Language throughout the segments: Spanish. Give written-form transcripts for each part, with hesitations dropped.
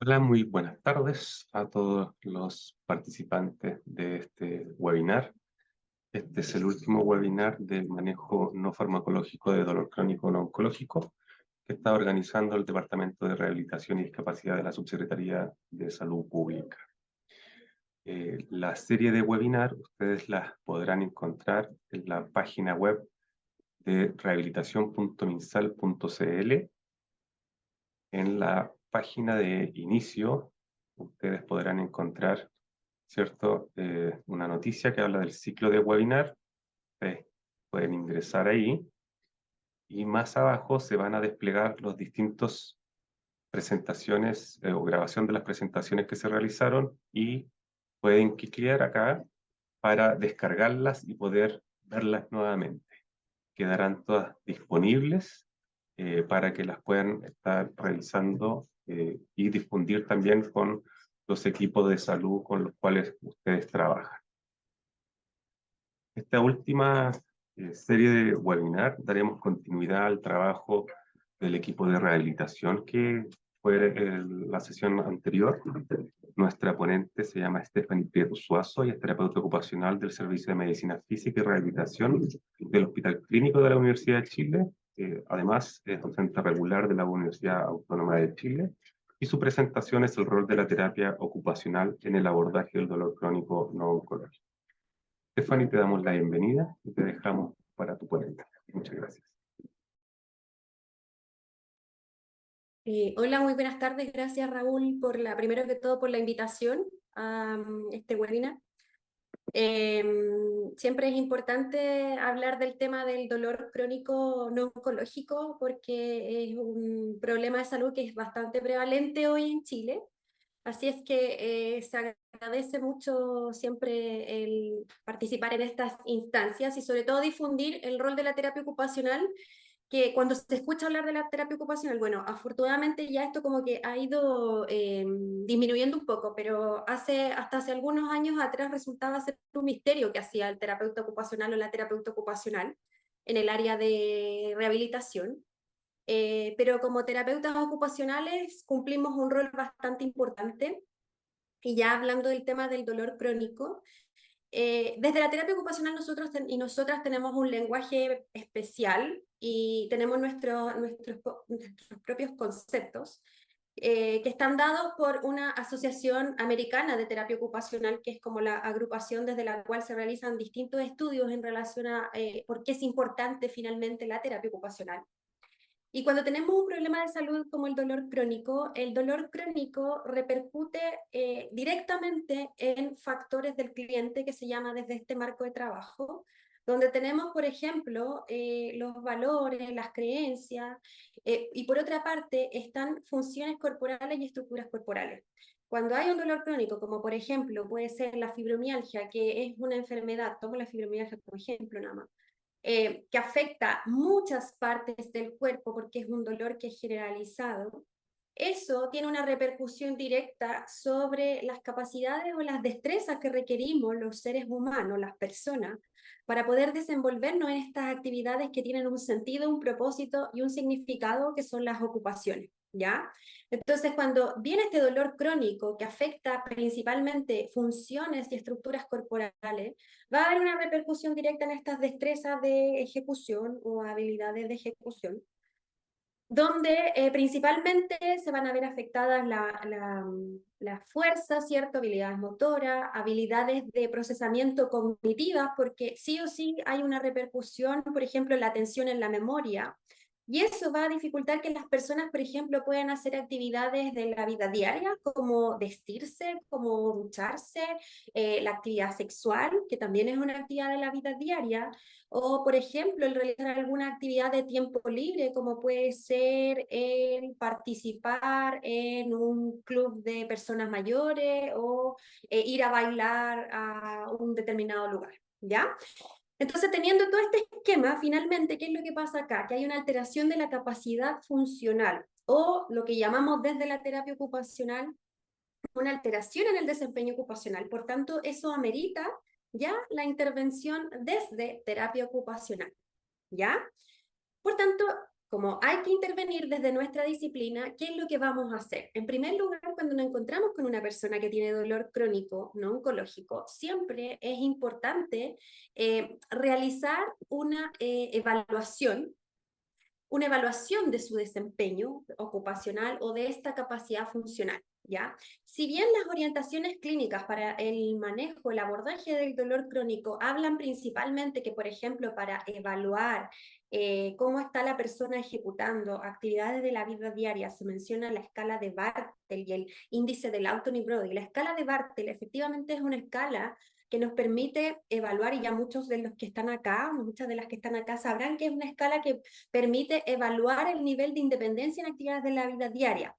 Hola, muy buenas tardes a todos los participantes de este webinar. Este es el último webinar del manejo no farmacológico de dolor crónico no oncológico que está organizando el Departamento de Rehabilitación y Discapacidad de la Subsecretaría de Salud Pública. La serie de webinar ustedes las podrán encontrar en la página web de rehabilitación.minsal.cl. En la página de inicio ustedes podrán encontrar, ¿cierto? Una noticia que habla del ciclo de webinar. Ustedes pueden ingresar ahí y más abajo se van a desplegar los distintos presentaciones o grabación de las presentaciones que se realizaron y pueden clicar acá para descargarlas y poder verlas nuevamente. Quedarán todas disponibles para que las puedan estar revisando y difundir también con los equipos de salud con los cuales ustedes trabajan. Esta última serie de webinar daremos continuidad al trabajo del equipo de rehabilitación que fue la sesión anterior. Nuestra ponente se llama Stephanie Prieto Suazo y es terapeuta ocupacional del Servicio de Medicina Física y Rehabilitación del Hospital Clínico de la Universidad de Chile. Además, es docente regular de la Universidad Autónoma de Chile y su presentación es el rol de la terapia ocupacional en el abordaje del dolor crónico no oncológico. Stephanie, te damos la bienvenida y te dejamos para tu ponente. Muchas gracias. Hola, muy buenas tardes. Gracias, Raúl, primero que todo por la invitación a este webinar. Siempre es importante hablar del tema del dolor crónico no oncológico porque es un problema de salud que es bastante prevalente hoy en Chile. Así es que se agradece mucho siempre el participar en estas instancias y sobre todo difundir el rol de la terapia ocupacional, que cuando se escucha hablar de la terapia ocupacional, bueno, afortunadamente ya esto como que ha ido disminuyendo un poco, pero hasta hace algunos años atrás resultaba ser un misterio que hacía el terapeuta ocupacional o la terapeuta ocupacional en el área de rehabilitación. Pero como terapeutas ocupacionales cumplimos un rol bastante importante. Y ya hablando del tema del dolor crónico, desde la terapia ocupacional nosotros y nosotras tenemos un lenguaje especial y tenemos nuestros propios conceptos que están dados por una asociación americana de terapia ocupacional, que es como la agrupación desde la cual se realizan distintos estudios en relación a por qué es importante finalmente la terapia ocupacional. Y cuando tenemos un problema de salud como el dolor crónico repercute directamente en factores del cliente que se llama desde este marco de trabajo, donde tenemos, por ejemplo, los valores, las creencias, y por otra parte están funciones corporales y estructuras corporales. Cuando hay un dolor crónico, como por ejemplo puede ser la fibromialgia, que es una enfermedad, tomo la fibromialgia como ejemplo nada más, que afecta muchas partes del cuerpo porque es un dolor que es generalizado, eso tiene una repercusión directa sobre las capacidades o las destrezas que requerimos los seres humanos, las personas, para poder desenvolvernos en estas actividades que tienen un sentido, un propósito y un significado, que son las ocupaciones, ¿ya? Entonces, cuando viene este dolor crónico que afecta principalmente funciones y estructuras corporales, va a haber una repercusión directa en estas destrezas de ejecución o habilidades de ejecución, donde principalmente se van a ver afectadas la fuerza, ¿cierto? Habilidades motoras, habilidades de procesamiento cognitivas, porque sí o sí hay una repercusión, por ejemplo, en la atención en la memoria, y eso va a dificultar que las personas, por ejemplo, puedan hacer actividades de la vida diaria, como vestirse, como ducharse, la actividad sexual, que también es una actividad de la vida diaria, o, por ejemplo, el realizar alguna actividad de tiempo libre, como puede ser el participar en un club de personas mayores o ir a bailar a un determinado lugar, ¿ya? Entonces, teniendo todo este esquema, finalmente, ¿qué es lo que pasa acá? Que hay una alteración de la capacidad funcional, o lo que llamamos desde la terapia ocupacional una alteración en el desempeño ocupacional. Por tanto, eso amerita ya la intervención desde terapia ocupacional, ¿ya? Por tanto, como hay que intervenir desde nuestra disciplina, ¿qué es lo que vamos a hacer? En primer lugar, cuando nos encontramos con una persona que tiene dolor crónico no oncológico, siempre es importante realizar una evaluación de su desempeño ocupacional o de esta capacidad funcional, ¿ya? Si bien las orientaciones clínicas para el manejo, el abordaje del dolor crónico hablan principalmente que, por ejemplo, para evaluar cómo está la persona ejecutando actividades de la vida diaria, se menciona la escala de Bartel y el índice del Lawton-Brody. La escala de Bartel efectivamente es una escala que nos permite evaluar, y ya muchos de los que están acá, muchas de las que están acá sabrán que es una escala que permite evaluar el nivel de independencia en actividades de la vida diaria.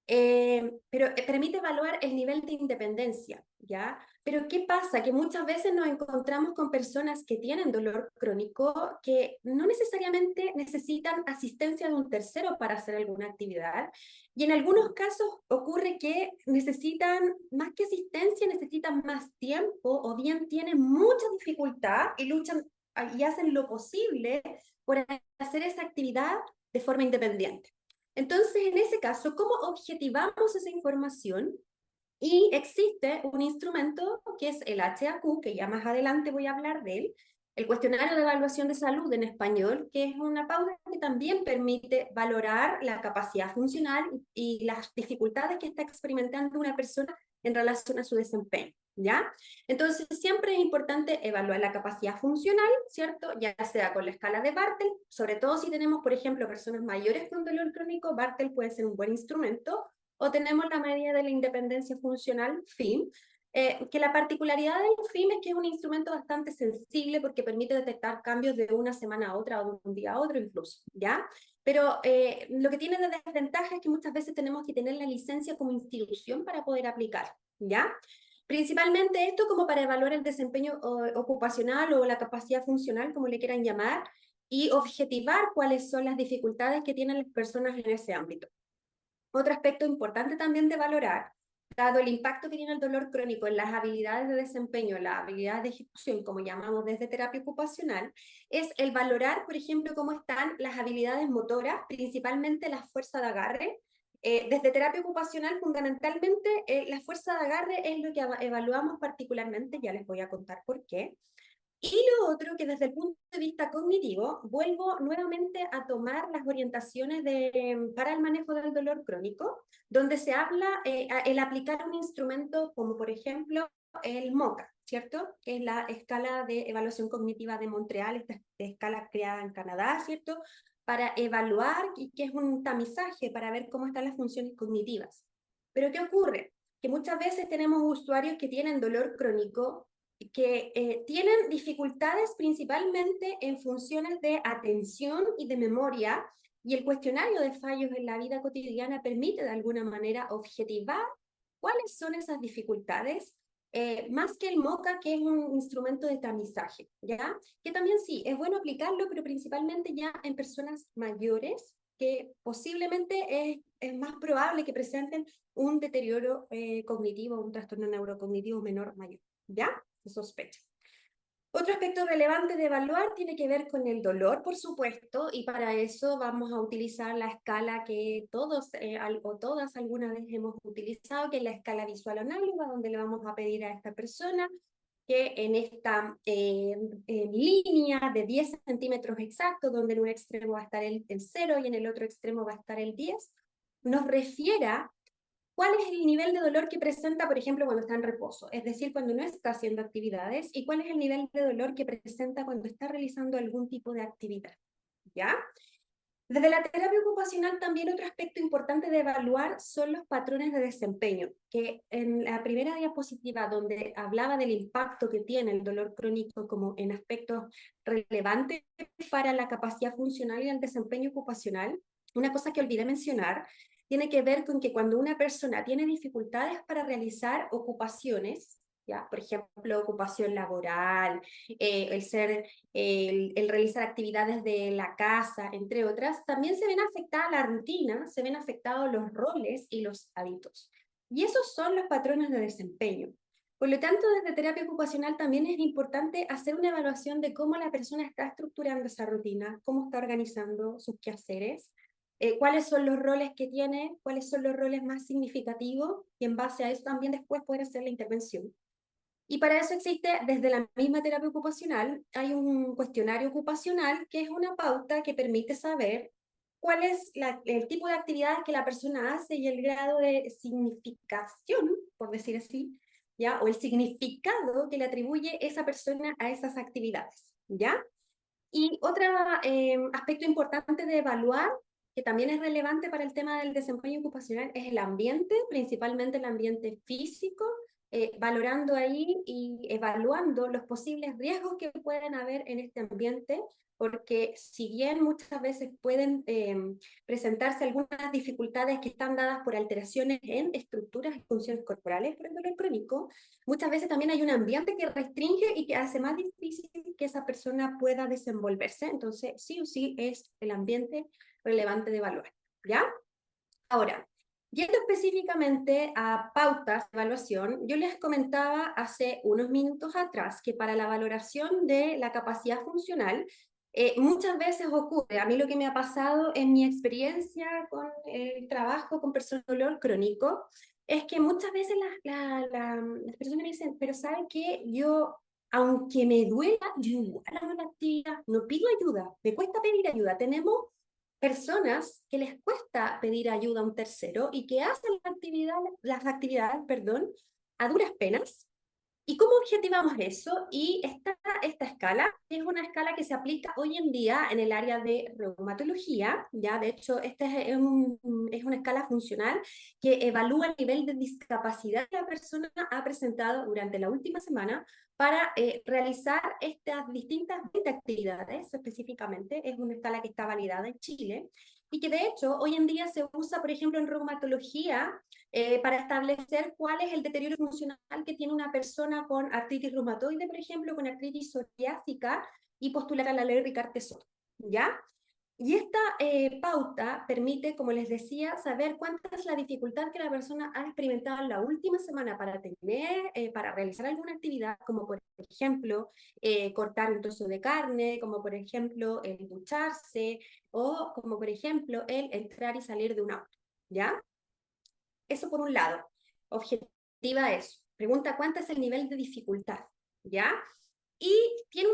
Pero permite evaluar el nivel de independencia, ¿ya? Pero ¿qué pasa? Que muchas veces nos encontramos con personas que tienen dolor crónico que no necesariamente necesitan asistencia de un tercero para hacer alguna actividad, y en algunos casos ocurre que necesitan más que asistencia, necesitan más tiempo, o bien tienen mucha dificultad y luchan y hacen lo posible por hacer esa actividad de forma independiente. Entonces, en ese caso, ¿cómo objetivamos esa información? Y existe un instrumento que es el HAQ, que ya más adelante voy a hablar de él, el cuestionario de evaluación de salud en español, que es una pauta que también permite valorar la capacidad funcional y las dificultades que está experimentando una persona en relación a su desempeño, ¿ya? Entonces, siempre es importante evaluar la capacidad funcional, ¿cierto? Ya sea con la escala de Bartel, sobre todo si tenemos, por ejemplo, personas mayores con dolor crónico, Bartel puede ser un buen instrumento, o tenemos la medida de la independencia funcional, FIM, que la particularidad del FIM es que es un instrumento bastante sensible porque permite detectar cambios de una semana a otra o de un día a otro incluso, ¿ya? Pero lo que tiene de desventaja es que muchas veces tenemos que tener la licencia como institución para poder aplicar, ¿ya? Principalmente esto como para evaluar el desempeño ocupacional o la capacidad funcional, como le quieran llamar, y objetivar cuáles son las dificultades que tienen las personas en ese ámbito. Otro aspecto importante también de valorar, dado el impacto que tiene el dolor crónico en las habilidades de desempeño, las habilidades de ejecución, como llamamos desde terapia ocupacional, es el valorar, por ejemplo, cómo están las habilidades motoras, principalmente la fuerza de agarre. Desde terapia ocupacional, fundamentalmente, la fuerza de agarre es lo que evaluamos particularmente, ya les voy a contar por qué. Y lo otro, que desde el punto de vista cognitivo, vuelvo nuevamente a tomar las orientaciones para el manejo del dolor crónico, donde se habla el aplicar un instrumento como por ejemplo el MOCA, ¿cierto? Que es la escala de evaluación cognitiva de Montreal, esta escala creada en Canadá, ¿cierto? Para evaluar, y que es un tamizaje para ver cómo están las funciones cognitivas. Pero ¿qué ocurre? Que muchas veces tenemos usuarios que tienen dolor crónico que tienen dificultades principalmente en funciones de atención y de memoria, y el cuestionario de fallos en la vida cotidiana permite de alguna manera objetivar cuáles son esas dificultades, más que el MOCA, que es un instrumento de tamizaje, ¿ya? Que también sí, es bueno aplicarlo, pero principalmente ya en personas mayores, que posiblemente es más probable que presenten un deterioro cognitivo, un trastorno neurocognitivo menor mayor, ¿ya? Se sospecha. Otro aspecto relevante de evaluar tiene que ver con el dolor, por supuesto, y para eso vamos a utilizar la escala que todos o todas alguna vez hemos utilizado, que es la escala visual análoga, donde le vamos a pedir a esta persona que en esta línea de 10 centímetros exactos, donde en un extremo va a estar el 0 y en el otro extremo va a estar el 10, nos refiera ¿cuál es el nivel de dolor que presenta, por ejemplo, cuando está en reposo? Es decir, cuando no está haciendo actividades. ¿Y cuál es el nivel de dolor que presenta cuando está realizando algún tipo de actividad? ¿Ya? Desde la terapia ocupacional también otro aspecto importante de evaluar son los patrones de desempeño, que en la primera diapositiva donde hablaba del impacto que tiene el dolor crónico como en aspectos relevantes para la capacidad funcional y el desempeño ocupacional, una cosa que olvidé mencionar tiene que ver con que cuando una persona tiene dificultades para realizar ocupaciones, ¿ya? Por ejemplo, ocupación laboral, el realizar actividades de la casa, entre otras, también se ven afectadas la rutina, se ven afectados los roles y los hábitos. Y esos son los patrones de desempeño. Por lo tanto, desde terapia ocupacional también es importante hacer una evaluación de cómo la persona está estructurando esa rutina, cómo está organizando sus quehaceres, cuáles son los roles que tiene, cuáles son los roles más significativos, y en base a eso también después poder hacer la intervención. Y para eso existe, desde la misma terapia ocupacional, hay un cuestionario ocupacional que es una pauta que permite saber cuál es el tipo de actividades que la persona hace y el grado de significación, por decir así, ¿ya? O el significado que le atribuye esa persona a esas actividades, ¿ya? Y otro aspecto importante de evaluar, que también es relevante para el tema del desempeño ocupacional, es el ambiente, principalmente el ambiente físico, valorando ahí y evaluando los posibles riesgos que pueden haber en este ambiente, porque si bien muchas veces pueden presentarse algunas dificultades que están dadas por alteraciones en estructuras y funciones corporales por el dolor crónico, muchas veces también hay un ambiente que restringe y que hace más difícil que esa persona pueda desenvolverse. Entonces, sí o sí es el ambiente relevante de evaluar, ¿ya? Ahora, yendo específicamente a pautas de evaluación, yo les comentaba hace unos minutos atrás que para la valoración de la capacidad funcional, muchas veces ocurre, a mí lo que me ha pasado en mi experiencia con el trabajo con personas con dolor crónico, es que muchas veces las personas me dicen, pero ¿sabe qué? Yo, aunque me duela, yo igual hago la actividad, no pido ayuda, me cuesta pedir ayuda. Tenemos personas que les cuesta pedir ayuda a un tercero y que hacen las actividades, perdón, a duras penas. ¿Y cómo objetivamos eso? Y esta escala es una escala que se aplica hoy en día en el área de reumatología, ya de hecho esta es una escala funcional que evalúa el nivel de discapacidad que la persona ha presentado durante la última semana para realizar estas distintas 20 actividades específicamente. Es una escala que está validada en Chile y que de hecho hoy en día se usa, por ejemplo, en reumatología para establecer cuál es el deterioro funcional que tiene una persona con artritis reumatoide, por ejemplo, con artritis psoriásica, y postular a la ley Ricard-Tesoro, ¿ya? Y esta pauta permite, como les decía, saber cuánta es la dificultad que la persona ha experimentado en la última semana para realizar alguna actividad, como por ejemplo cortar un trozo de carne, como por ejemplo el ducharse, o como por ejemplo el entrar y salir de un auto, ¿ya? Eso por un lado, objetiva eso. Pregunta cuánto es el nivel de dificultad, ¿ya? Y tiene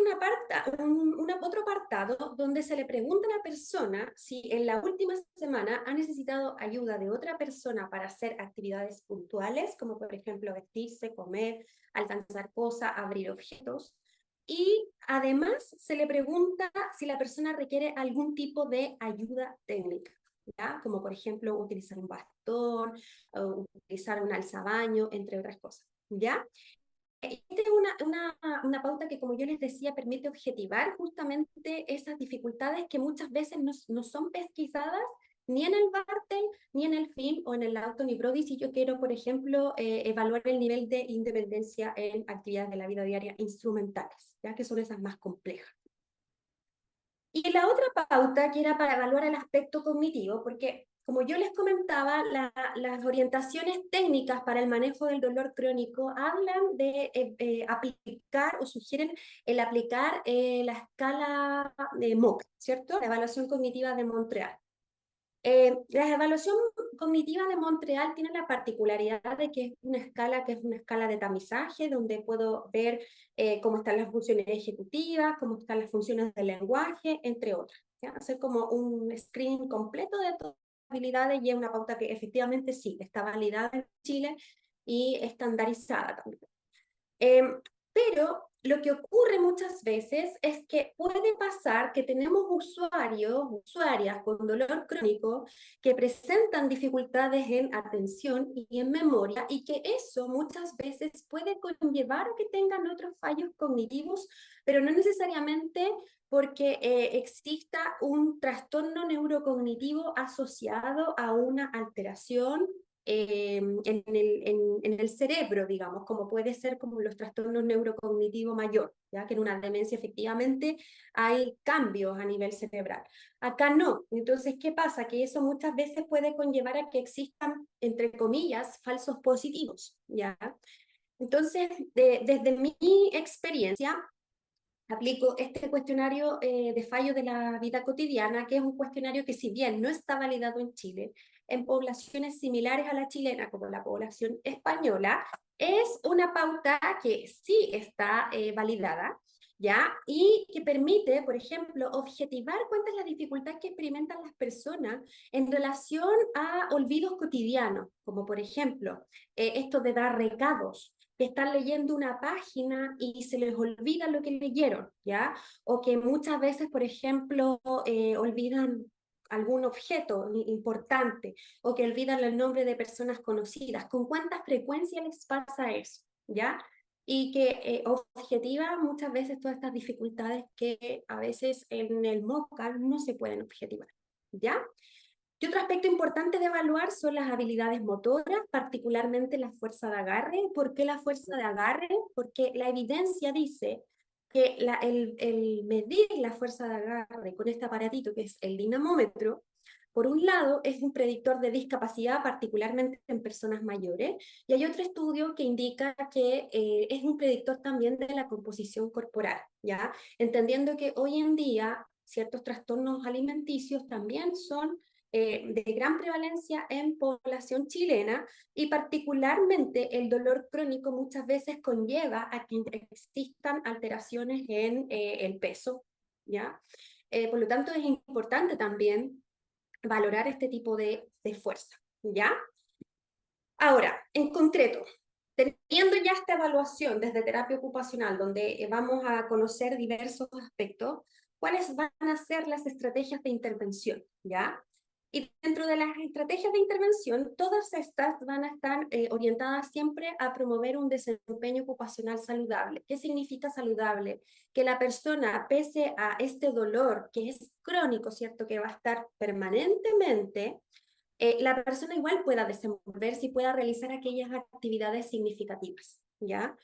otro apartado donde se le pregunta a la persona si en la última semana ha necesitado ayuda de otra persona para hacer actividades puntuales, como por ejemplo vestirse, comer, alcanzar cosas, abrir objetos. Y además se le pregunta si la persona requiere algún tipo de ayuda técnica, ¿ya? Como por ejemplo utilizar un bastón, o utilizar un alzabaño, entre otras cosas, ¿ya? Esta es una pauta que, como yo les decía, permite objetivar justamente esas dificultades que muchas veces no son pesquisadas ni en el Bartel, ni en el FIM o en el Auto Prodi, si yo quiero, por ejemplo, evaluar el nivel de independencia en actividades de la vida diaria instrumentales, ya que son esas más complejas. Y la otra pauta que era para evaluar el aspecto cognitivo, porque como yo les comentaba, las orientaciones técnicas para el manejo del dolor crónico hablan de aplicar o sugieren el aplicar la escala de MOC, ¿cierto? La evaluación cognitiva de Montreal. La evaluación cognitiva de Montreal tiene la particularidad de que es una escala de tamizaje, donde puedo ver cómo están las funciones ejecutivas, cómo están las funciones del lenguaje, entre otras, ¿ya? Hacer como un screening completo de todas las habilidades, y es una pauta que efectivamente sí, está validada en Chile y estandarizada también. Pero lo que ocurre muchas veces es que puede pasar que tenemos usuarias con dolor crónico que presentan dificultades en atención y en memoria, y que eso muchas veces puede conllevar a que tengan otros fallos cognitivos, pero no necesariamente porque exista un trastorno neurocognitivo asociado a una alteración en el cerebro, digamos, como puede ser como los trastornos neurocognitivos mayor, ya que en una demencia efectivamente hay cambios a nivel cerebral. Acá no. Entonces, ¿qué pasa? Que eso muchas veces puede conllevar a que existan, entre comillas, falsos positivos, ¿ya? Entonces, desde mi experiencia, aplico este cuestionario de fallo de la vida cotidiana, que es un cuestionario que si bien no está validado en Chile, en poblaciones similares a la chilena, como la población española, es una pauta que sí está validada, ¿ya? Y que permite, por ejemplo, objetivar cuál es la dificultad que experimentan las personas en relación a olvidos cotidianos, como por ejemplo, esto de dar recados, que están leyendo una página y se les olvida lo que leyeron, ¿ya? O que muchas veces, por ejemplo, olvidan algún objeto importante o que olvidan el nombre de personas conocidas. ¿Con cuánta frecuencia les pasa eso? ¿Ya? Y que objetiva muchas veces todas estas dificultades que a veces en el MOCAL no se pueden objetivar. ¿Ya? Y otro aspecto importante de evaluar son las habilidades motoras, particularmente la fuerza de agarre. ¿Por qué la fuerza de agarre? Porque la evidencia dice que el medir la fuerza de agarre con este aparatito que es el dinamómetro, por un lado, es un predictor de discapacidad, particularmente en personas mayores, y hay otro estudio que indica que es un predictor también de la composición corporal, ¿ya? Entendiendo que hoy en día ciertos trastornos alimenticios también son de gran prevalencia en población chilena y particularmente el dolor crónico muchas veces conlleva a que existan alteraciones en el peso, ¿ya? Por lo tanto, es importante también valorar este tipo de fuerza, ¿ya? Ahora, en concreto, teniendo ya esta evaluación desde terapia ocupacional, donde vamos a conocer diversos aspectos, ¿cuáles van a ser las estrategias de intervención? ¿Ya? Y dentro de las estrategias de intervención, todas estas van a estar orientadas siempre a promover un desempeño ocupacional saludable. ¿Qué significa saludable? Que la persona, pese a este dolor que es crónico, ¿cierto? Que va a estar permanentemente, la persona igual pueda desenvolverse y pueda realizar aquellas actividades significativas, ¿ya?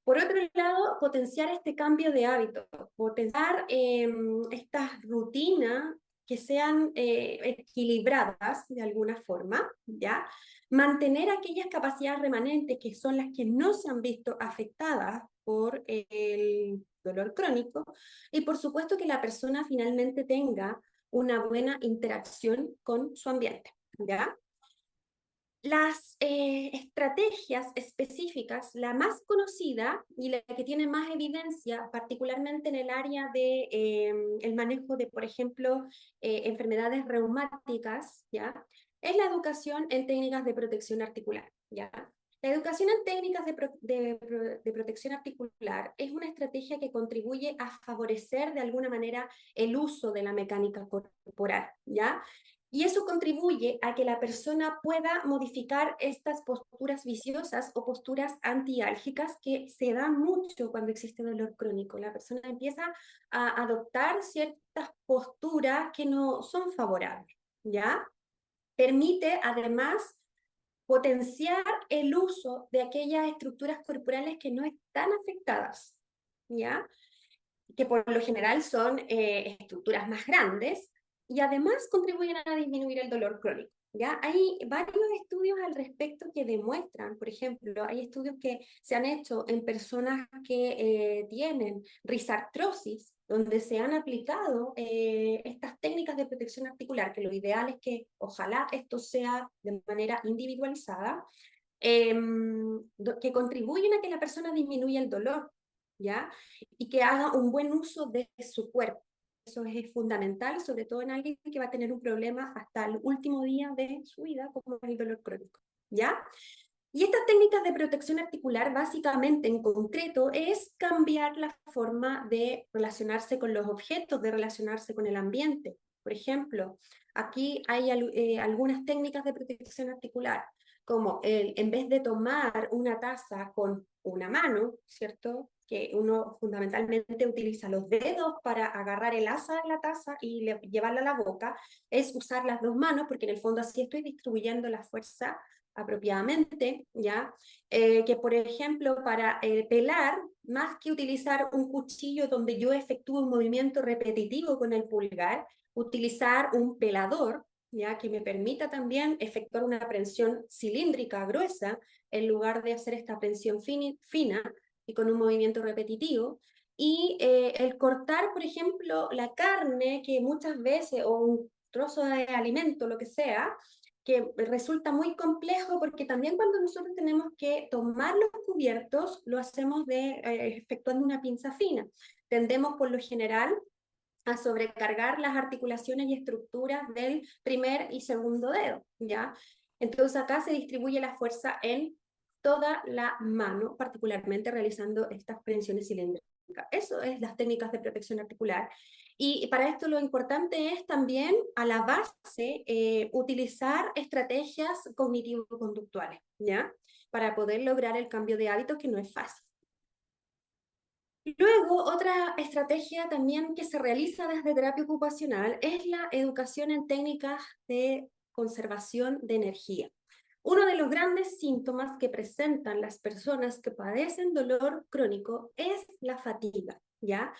Por otro lado, potenciar este cambio de hábito, potenciar estas rutinas que sean equilibradas de alguna forma, ¿ya? Mantener aquellas capacidades remanentes que son las que no se han visto afectadas por el dolor crónico y por supuesto que la persona finalmente tenga una buena interacción con su ambiente. ¿Ya? Las estrategias específicas, la más conocida y la que tiene más evidencia, particularmente en el área de el manejo de, por ejemplo, enfermedades reumáticas, ¿ya? Es la educación en técnicas de protección articular, ¿ya? La educación en técnicas de protección articular es una estrategia que contribuye a favorecer de alguna manera el uso de la mecánica corporal, ¿ya? Y eso contribuye a que la persona pueda modificar estas posturas viciosas o posturas antiálgicas que se dan mucho cuando existe dolor crónico. La persona empieza a adoptar ciertas posturas que no son favorables, ¿ya? Permite además potenciar el uso de aquellas estructuras corporales que no están afectadas, ¿ya? Que por lo general son estructuras más grandes y además contribuyen a disminuir el dolor crónico. ¿Ya? Hay varios estudios al respecto que demuestran, por ejemplo, hay estudios que se han hecho en personas que tienen risartrosis, donde se han aplicado estas técnicas de protección articular, que lo ideal es que ojalá esto sea de manera individualizada, eh, que contribuyen a que la persona disminuya el dolor, ¿ya? Y que haga un buen uso de su cuerpo. Eso es fundamental, sobre todo en alguien que va a tener un problema hasta el último día de su vida, como es el dolor crónico, ¿ya? Y estas técnicas de protección articular, básicamente, en concreto, es cambiar la forma de relacionarse con los objetos, de relacionarse con el ambiente. Por ejemplo, aquí hay algunas técnicas de protección articular, como en vez de tomar una taza con una mano, ¿cierto? Que uno fundamentalmente utiliza los dedos para agarrar el asa de la taza y llevarla a la boca, es usar las dos manos, porque en el fondo así estoy distribuyendo la fuerza apropiadamente, ¿ya? Que por ejemplo para pelar, más que utilizar un cuchillo donde yo efectúo un movimiento repetitivo con el pulgar, utilizar un pelador, ya que me permita también efectuar una prensión cilíndrica gruesa en lugar de hacer esta prensión fina y con un movimiento repetitivo. Y el cortar, por ejemplo, la carne, que muchas veces, o un trozo de alimento, lo que sea, que resulta muy complejo porque también cuando nosotros tenemos que tomar los cubiertos, lo hacemos efectuando una pinza fina. Tendemos por lo general a sobrecargar las articulaciones y estructuras del primer y segundo dedo, ¿ya? Entonces acá se distribuye la fuerza en toda la mano, particularmente realizando estas prensiones cilíndricas. Eso es las técnicas de protección articular. Y para esto lo importante es también a la base utilizar estrategias cognitivo-conductuales, ¿ya? Para poder lograr el cambio de hábitos, que no es fácil. Luego, otra estrategia también que se realiza desde terapia ocupacional es la educación en técnicas de conservación de energía. Uno de los grandes síntomas que presentan las personas que padecen dolor crónico es la fatiga, ¿ya?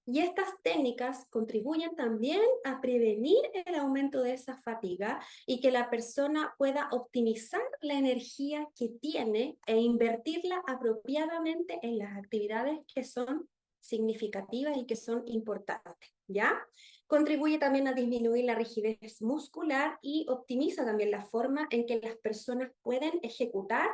Y estas técnicas contribuyen también a prevenir el aumento de esa fatiga y que la persona pueda optimizar la energía que tiene e invertirla apropiadamente en las actividades que son significativas y que son importantes, ¿ya? Contribuye también a disminuir la rigidez muscular y optimiza también la forma en que las personas pueden ejecutar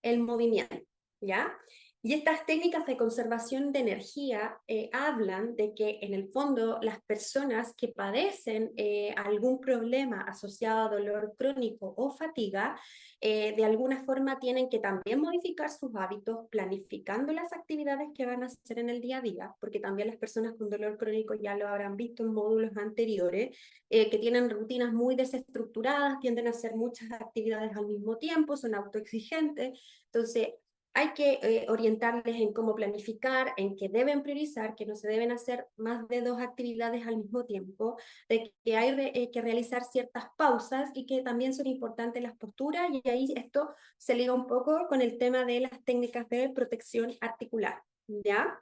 el movimiento, ¿ya? Y estas técnicas de conservación de energía hablan de que en el fondo las personas que padecen algún problema asociado a dolor crónico o fatiga, de alguna forma tienen que también modificar sus hábitos, planificando las actividades que van a hacer en el día a día, porque también las personas con dolor crónico ya lo habrán visto en módulos anteriores, que tienen rutinas muy desestructuradas, tienden a hacer muchas actividades al mismo tiempo, son autoexigentes. Entonces, hay que orientarles en cómo planificar, en qué deben priorizar, que no se deben hacer más de 2 actividades al mismo tiempo, de que hay que realizar ciertas pausas y que también son importantes las posturas, y ahí esto se liga un poco con el tema de las técnicas de protección articular, ¿ya?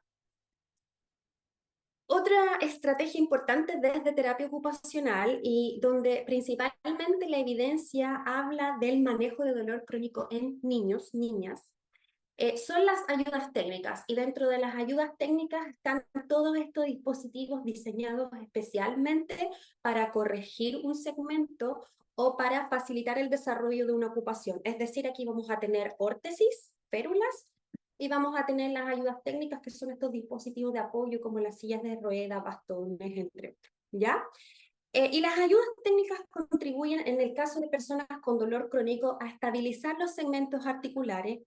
Otra estrategia importante desde terapia ocupacional y donde principalmente la evidencia habla del manejo de dolor crónico en niños, niñas, son las ayudas técnicas, y dentro de las ayudas técnicas están todos estos dispositivos diseñados especialmente para corregir un segmento o para facilitar el desarrollo de una ocupación. Es decir, aquí vamos a tener órtesis, férulas, y vamos a tener las ayudas técnicas, que son estos dispositivos de apoyo como las sillas de rueda, bastones, entre otros, ¿ya? Y las ayudas técnicas contribuyen, en el caso de personas con dolor crónico, a estabilizar los segmentos articulares,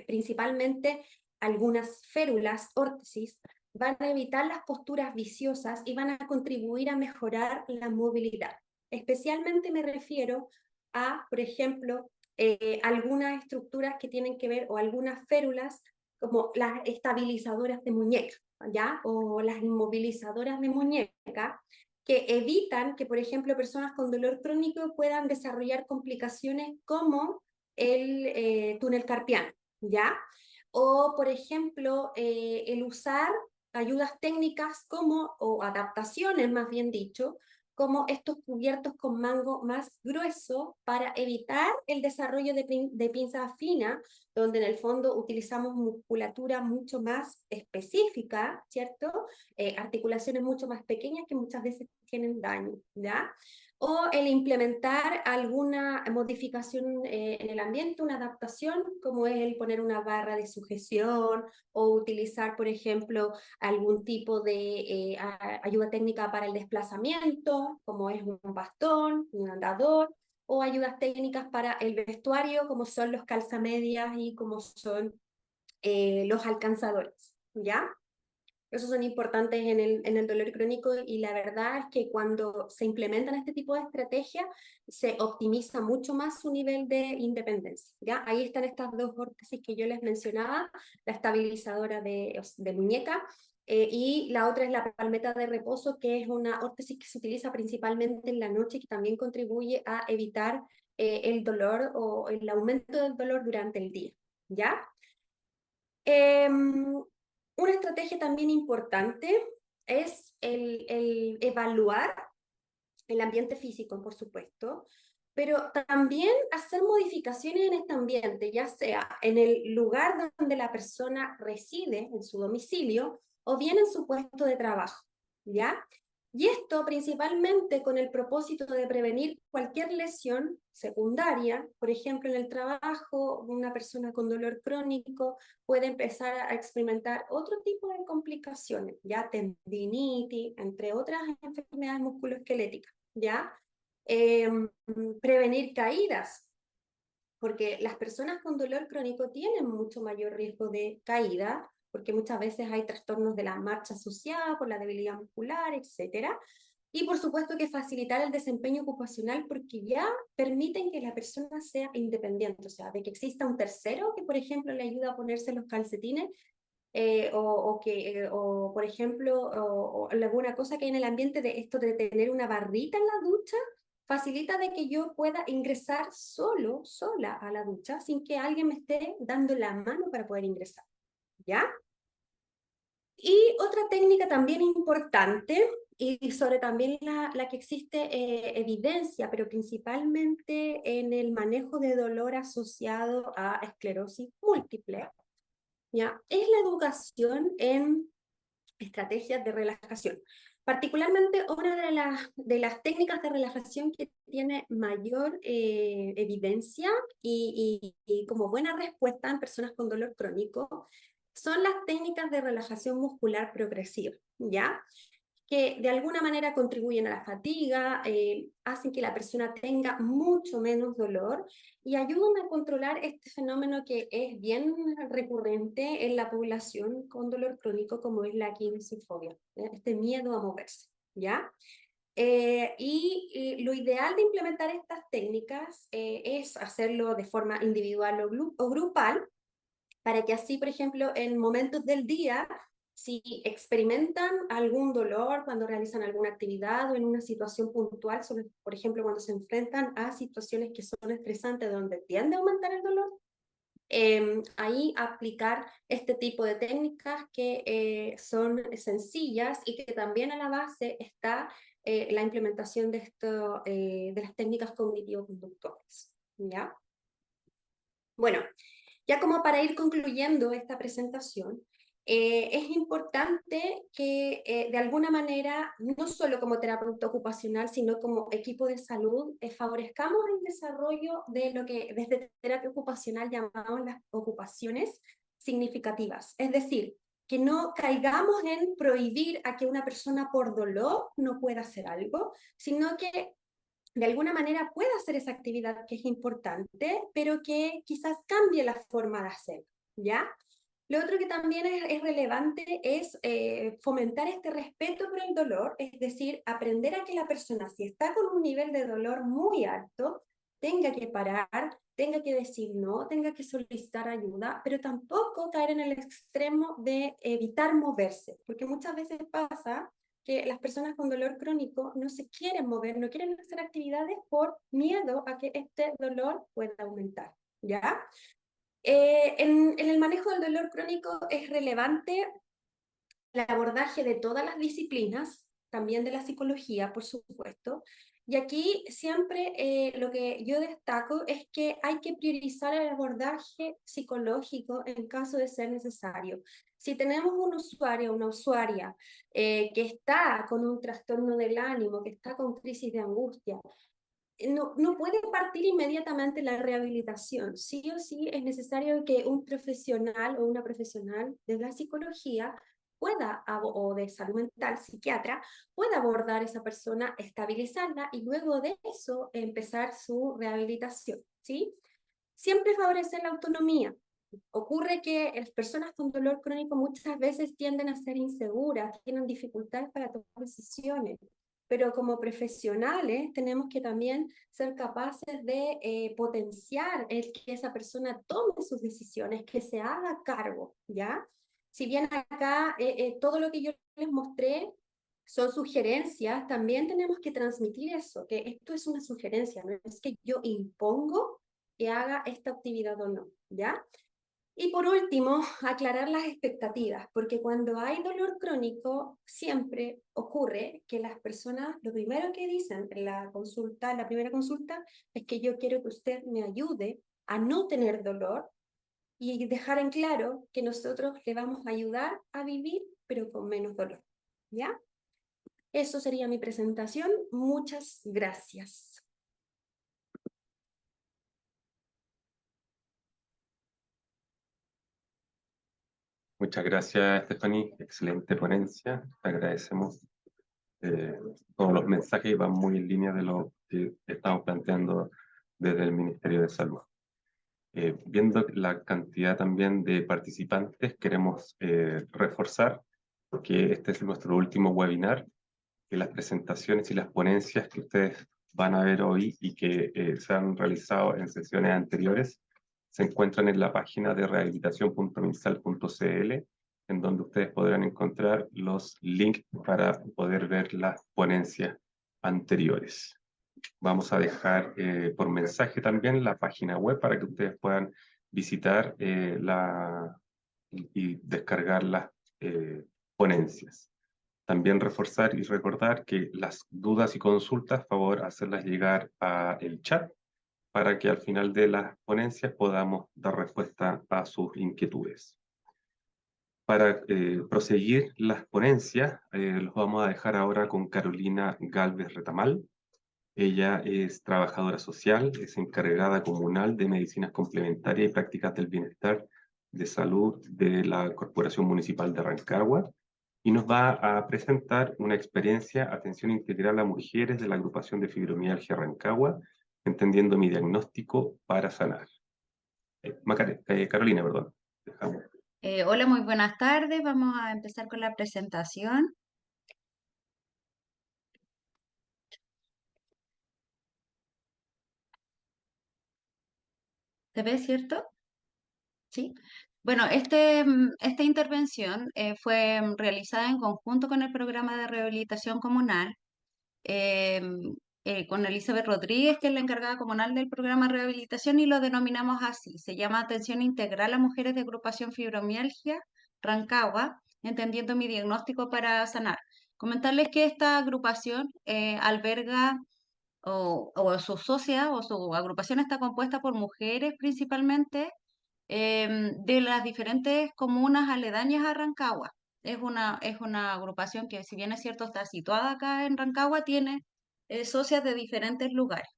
principalmente algunas férulas, órtesis, van a evitar las posturas viciosas y van a contribuir a mejorar la movilidad. Especialmente me refiero a, por ejemplo, algunas estructuras que tienen que ver, o algunas férulas, como las estabilizadoras de muñeca, ¿ya? O las inmovilizadoras de muñeca, que evitan que, por ejemplo, personas con dolor crónico puedan desarrollar complicaciones como el túnel carpiano, ¿ya? O, por ejemplo, el usar ayudas técnicas como, o adaptaciones más bien dicho, como estos cubiertos con mango más grueso para evitar el desarrollo de pinza fina, donde en el fondo utilizamos musculatura mucho más específica, ¿cierto? Articulaciones mucho más pequeñas que muchas veces tienen daño, ¿ya? O el implementar alguna modificación en el ambiente, una adaptación, como es el poner una barra de sujeción o utilizar, por ejemplo, algún tipo de ayuda técnica para el desplazamiento, como es un bastón, un andador, o ayudas técnicas para el vestuario, como son los calzamedias y como son los alcanzadores, ¿ya? Esos son importantes en el dolor crónico, y la verdad es que cuando se implementan este tipo de estrategias, se optimiza mucho más su nivel de independencia, ¿ya? Ahí están estas dos órtesis que yo les mencionaba, la estabilizadora de muñeca, y la otra es la palmeta de reposo, que es una órtesis que se utiliza principalmente en la noche y que también contribuye a evitar el dolor o el aumento del dolor durante el día, ¿ya? Una estrategia también importante es el evaluar el ambiente físico, por supuesto, pero también hacer modificaciones en este ambiente, ya sea en el lugar donde la persona reside, en su domicilio, o bien en su puesto de trabajo, ¿ya? Y esto principalmente con el propósito de prevenir cualquier lesión secundaria, por ejemplo, en el trabajo, una persona con dolor crónico puede empezar a experimentar otro tipo de complicaciones, ya tendinitis, entre otras enfermedades musculoesqueléticas, ¿ya? Eh, Prevenir caídas, porque las personas con dolor crónico tienen mucho mayor riesgo de caída, porque muchas veces hay trastornos de la marcha asociada por la debilidad muscular, etcétera. Y por supuesto que facilitar el desempeño ocupacional porque ya permiten que la persona sea independiente, o sea, de que exista un tercero que, por ejemplo, le ayuda a ponerse los calcetines o por ejemplo, o alguna cosa que hay en el ambiente de esto de tener una barrita en la ducha, facilita de que yo pueda ingresar sola a la ducha, sin que alguien me esté dando la mano para poder ingresar, ¿ya? Y otra técnica también importante, y sobre también la que existe evidencia, pero principalmente en el manejo de dolor asociado a esclerosis múltiple, ¿ya? Es la educación en estrategias de relajación. Particularmente una de las técnicas de relajación que tiene mayor evidencia y como buena respuesta en personas con dolor crónico son las técnicas de relajación muscular progresiva, ¿ya? Que de alguna manera contribuyen a la fatiga, hacen que la persona tenga mucho menos dolor y ayudan a controlar este fenómeno que es bien recurrente en la población con dolor crónico, como es la kinesiofobia, este miedo a moverse, ¿ya? Y lo ideal de implementar estas técnicas es hacerlo de forma individual o grupal, para que así, por ejemplo, en momentos del día, si experimentan algún dolor cuando realizan alguna actividad o en una situación puntual, sobre, por ejemplo, cuando se enfrentan a situaciones que son estresantes donde tiende a aumentar el dolor, ahí aplicar este tipo de técnicas que son sencillas y que también a la base está la implementación de las técnicas cognitivo-conductuales, ¿ya? Bueno, ya como para ir concluyendo esta presentación, es importante que de alguna manera, no solo como terapeuta ocupacional, sino como equipo de salud, favorezcamos el desarrollo de lo que desde terapia ocupacional llamamos las ocupaciones significativas. Es decir, que no caigamos en prohibir a que una persona por dolor no pueda hacer algo, sino que de alguna manera pueda hacer esa actividad que es importante, pero que quizás cambie la forma de hacerlo, ¿ya? Lo otro que también es relevante es fomentar este respeto por el dolor, es decir, aprender a que la persona, si está con un nivel de dolor muy alto, tenga que parar, tenga que decir no, tenga que solicitar ayuda, pero tampoco caer en el extremo de evitar moverse, porque muchas veces pasa que las personas con dolor crónico no se quieren mover, no quieren hacer actividades por miedo a que este dolor pueda aumentar, ¿ya? En el manejo del dolor crónico es relevante el abordaje de todas las disciplinas, también de la psicología, por supuesto. Y aquí siempre lo que yo destaco es que hay que priorizar el abordaje psicológico en caso de ser necesario. Si tenemos un usuario o una usuaria que está con un trastorno del ánimo, que está con crisis de angustia, no puede partir inmediatamente la rehabilitación. Sí o sí es necesario que un profesional o una profesional de la psicología pueda, o de salud mental, psiquiatra, pueda abordar a esa persona, estabilizarla y luego de eso empezar su rehabilitación, ¿sí? Siempre favorecer la autonomía. Ocurre que las personas con dolor crónico muchas veces tienden a ser inseguras, tienen dificultades para tomar decisiones, pero como profesionales tenemos que también ser capaces de potenciar el que esa persona tome sus decisiones, que se haga cargo, ¿ya? Si bien acá todo lo que yo les mostré son sugerencias, también tenemos que transmitir eso, que esto es una sugerencia, no es que yo impongo que haga esta actividad o no, ¿ya? Y por último, aclarar las expectativas, porque cuando hay dolor crónico, siempre ocurre que las personas, lo primero que dicen en la consulta, en la primera consulta, es que yo quiero que usted me ayude a no tener dolor y dejar en claro que nosotros le vamos a ayudar a vivir, pero con menos dolor. ¿Ya? Eso sería mi presentación. Muchas gracias. Muchas gracias, Stephanie. Excelente ponencia. Te agradecemos. Todos los mensajes van muy en línea de lo que estamos planteando desde el Ministerio de Salud. Viendo la cantidad también de participantes, queremos reforzar que este es nuestro último webinar, que las presentaciones y las ponencias que ustedes van a ver hoy y que se han realizado en sesiones anteriores se encuentran en la página de rehabilitación.minsal.cl, en donde ustedes podrán encontrar los links para poder ver las ponencias anteriores. Vamos a dejar por mensaje también la página web para que ustedes puedan visitar y descargar las ponencias. También reforzar y recordar que las dudas y consultas, favor hacerlas llegar a el chat para que al final de las ponencias podamos dar respuesta a sus inquietudes. Para proseguir las ponencias, los vamos a dejar ahora con Carolina Galvez Retamal. Ella es trabajadora social, es encargada comunal de medicinas complementarias y prácticas del bienestar de salud de la Corporación Municipal de Rancagua y nos va a presentar una experiencia atención integral a mujeres de la agrupación de fibromialgia Rancagua, entendiendo mi diagnóstico para sanar. Carolina, perdón. Dejamos. Hola, muy buenas tardes. Vamos a empezar con la presentación. ¿Se ve, cierto? Sí. Bueno, esta intervención fue realizada en conjunto con el programa de rehabilitación comunal, eh, con Elizabeth Rodríguez, que es la encargada comunal del programa de rehabilitación, y lo denominamos así. Se llama Atención Integral a Mujeres de Agrupación Fibromialgia Rancagua, entendiendo mi diagnóstico para sanar. Comentarles que esta agrupación alberga o su socia o su agrupación está compuesta por mujeres principalmente de las diferentes comunas aledañas a Rancagua. Es una agrupación que, si bien es cierto, está situada acá en Rancagua, tiene socias de diferentes lugares.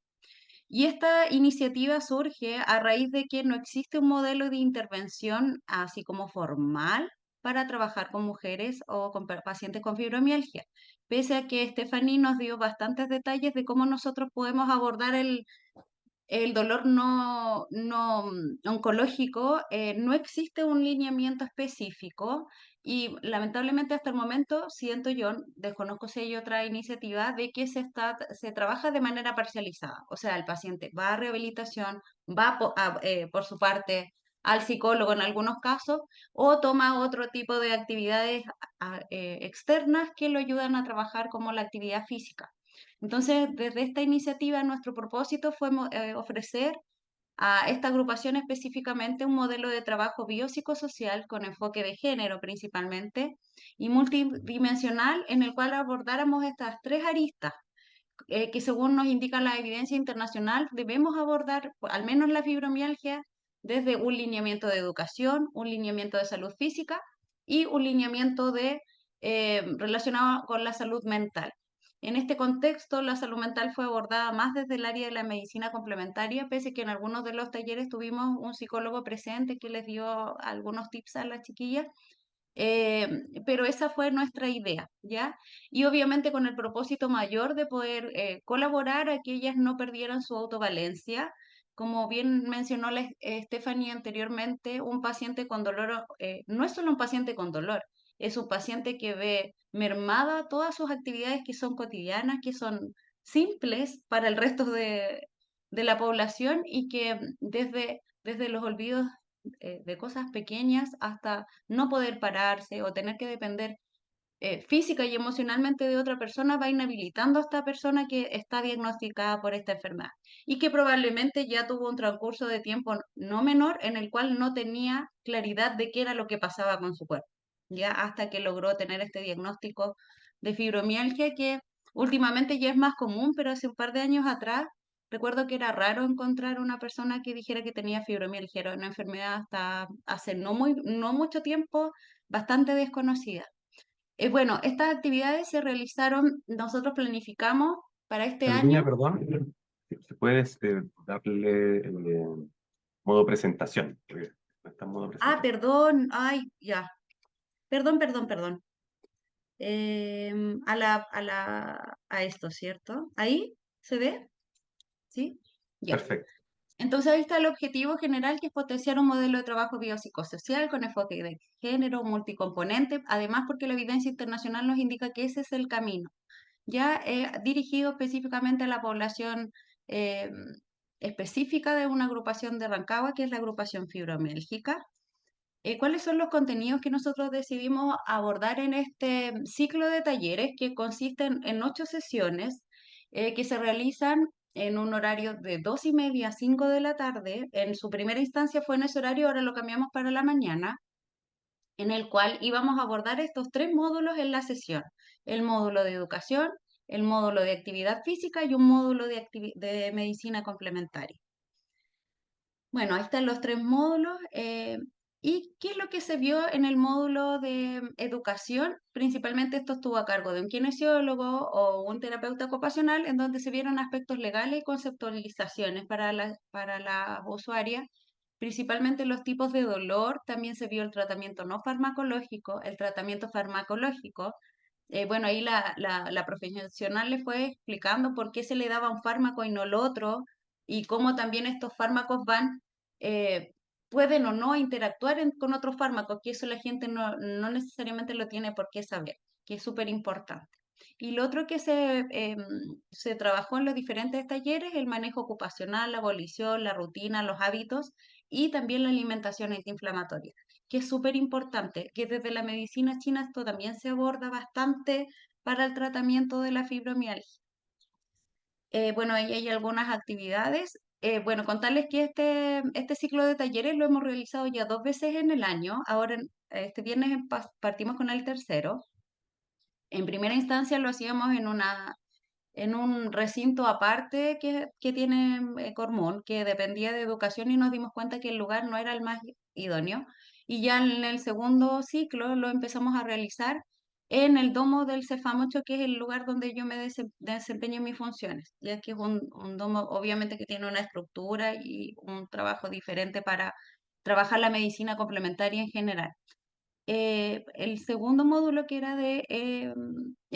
Y esta iniciativa surge a raíz de que no existe un modelo de intervención así como formal para trabajar con mujeres o con pacientes con fibromialgia. Pese a que Stephanie nos dio bastantes detalles de cómo nosotros podemos abordar el dolor no oncológico, no existe un lineamiento específico y lamentablemente hasta el momento siento yo, desconozco si hay otra iniciativa, de que se trabaja de manera parcializada. O sea, el paciente va a rehabilitación, va por su parte al psicólogo en algunos casos o toma otro tipo de actividades externas que lo ayudan a trabajar como la actividad física. Entonces, desde esta iniciativa, nuestro propósito fue ofrecer a esta agrupación específicamente un modelo de trabajo biopsicosocial con enfoque de género principalmente y multidimensional en el cual abordáramos estas tres aristas que, según nos indica la evidencia internacional, debemos abordar al menos la fibromialgia desde un lineamiento de educación, un lineamiento de salud física y un lineamiento relacionado con la salud mental. En este contexto, la salud mental fue abordada más desde el área de la medicina complementaria, pese a que en algunos de los talleres tuvimos un psicólogo presente que les dio algunos tips a las chiquillas, pero esa fue nuestra idea, ¿ya? Y obviamente con el propósito mayor de poder colaborar a que ellas no perdieran su autovalencia. Como bien mencionó Stephanie anteriormente, un paciente con dolor no es solo un paciente con dolor, es un paciente que ve mermada todas sus actividades que son cotidianas, que son simples para el resto de la población y que desde los olvidos de cosas pequeñas hasta no poder pararse o tener que depender física y emocionalmente de otra persona va inhabilitando a esta persona que está diagnosticada por esta enfermedad y que probablemente ya tuvo un transcurso de tiempo no menor en el cual no tenía claridad de qué era lo que pasaba con su cuerpo, ya hasta que logró tener este diagnóstico de fibromialgia que últimamente ya es más común, pero hace un par de años atrás recuerdo que era raro encontrar una persona que dijera que tenía fibromialgia, era una enfermedad hasta hace no mucho tiempo bastante desconocida. Bueno, estas actividades se realizaron, nosotros planificamos para este Carolina, año. perdón, si puedes darle modo presentación, porque no está en modo Ah, presentación. perdón, ay, ya, perdón. A esto, ¿cierto? ¿Ahí se ve? ¿Sí? Ya. Perfecto. Entonces ahí está el objetivo general, que es potenciar un modelo de trabajo biopsicosocial con enfoque de género, multicomponente, además porque la evidencia internacional nos indica que ese es el camino. Ya dirigido específicamente a la población eh, específica de una agrupación de Rancagua, que es la agrupación fibromialgia. ¿Cuáles son los contenidos que nosotros decidimos abordar en este ciclo de talleres que consisten en 8 sesiones que se realizan en un horario de 2:30 a 5 de la tarde? En su primera instancia fue en ese horario, ahora lo cambiamos para la mañana, en el cual íbamos a abordar estos 3 módulos en la sesión: el módulo de educación, el módulo de actividad física y un módulo de medicina complementaria. Bueno, ahí están los 3 módulos. ¿Y qué es lo que se vio en el módulo de educación? Principalmente esto estuvo a cargo de un kinesiólogo o un terapeuta ocupacional, en donde se vieron aspectos legales y conceptualizaciones para las usuarias, principalmente los tipos de dolor. También se vio el tratamiento no farmacológico, el tratamiento farmacológico. Bueno, ahí la profesional le fue explicando por qué se le daba un fármaco y no el otro, y cómo también estos fármacos eh, pueden o no interactuar con otros fármacos, que eso la gente no necesariamente lo tiene por qué saber, que es súper importante. Y lo otro que se trabajó en los diferentes talleres: el manejo ocupacional, la abolición, la rutina, los hábitos y también la alimentación antiinflamatoria, que es súper importante, que desde la medicina china esto también se aborda bastante para el tratamiento de la fibromialgia. Bueno, ahí hay algunas actividades. Bueno, contarles que este ciclo de talleres lo hemos realizado ya 2 veces en el año. Ahora, este viernes partimos con el tercero. En primera instancia lo hacíamos en un recinto aparte que tiene Cormón, que dependía de educación, y nos dimos cuenta que el lugar no era el más idóneo. Y ya en el segundo ciclo lo empezamos a realizar en el domo del Cefam 8, que es el lugar donde yo me desempeño mis funciones, ya que es un domo obviamente que tiene una estructura y un trabajo diferente para trabajar la medicina complementaria en general. El segundo módulo, que era de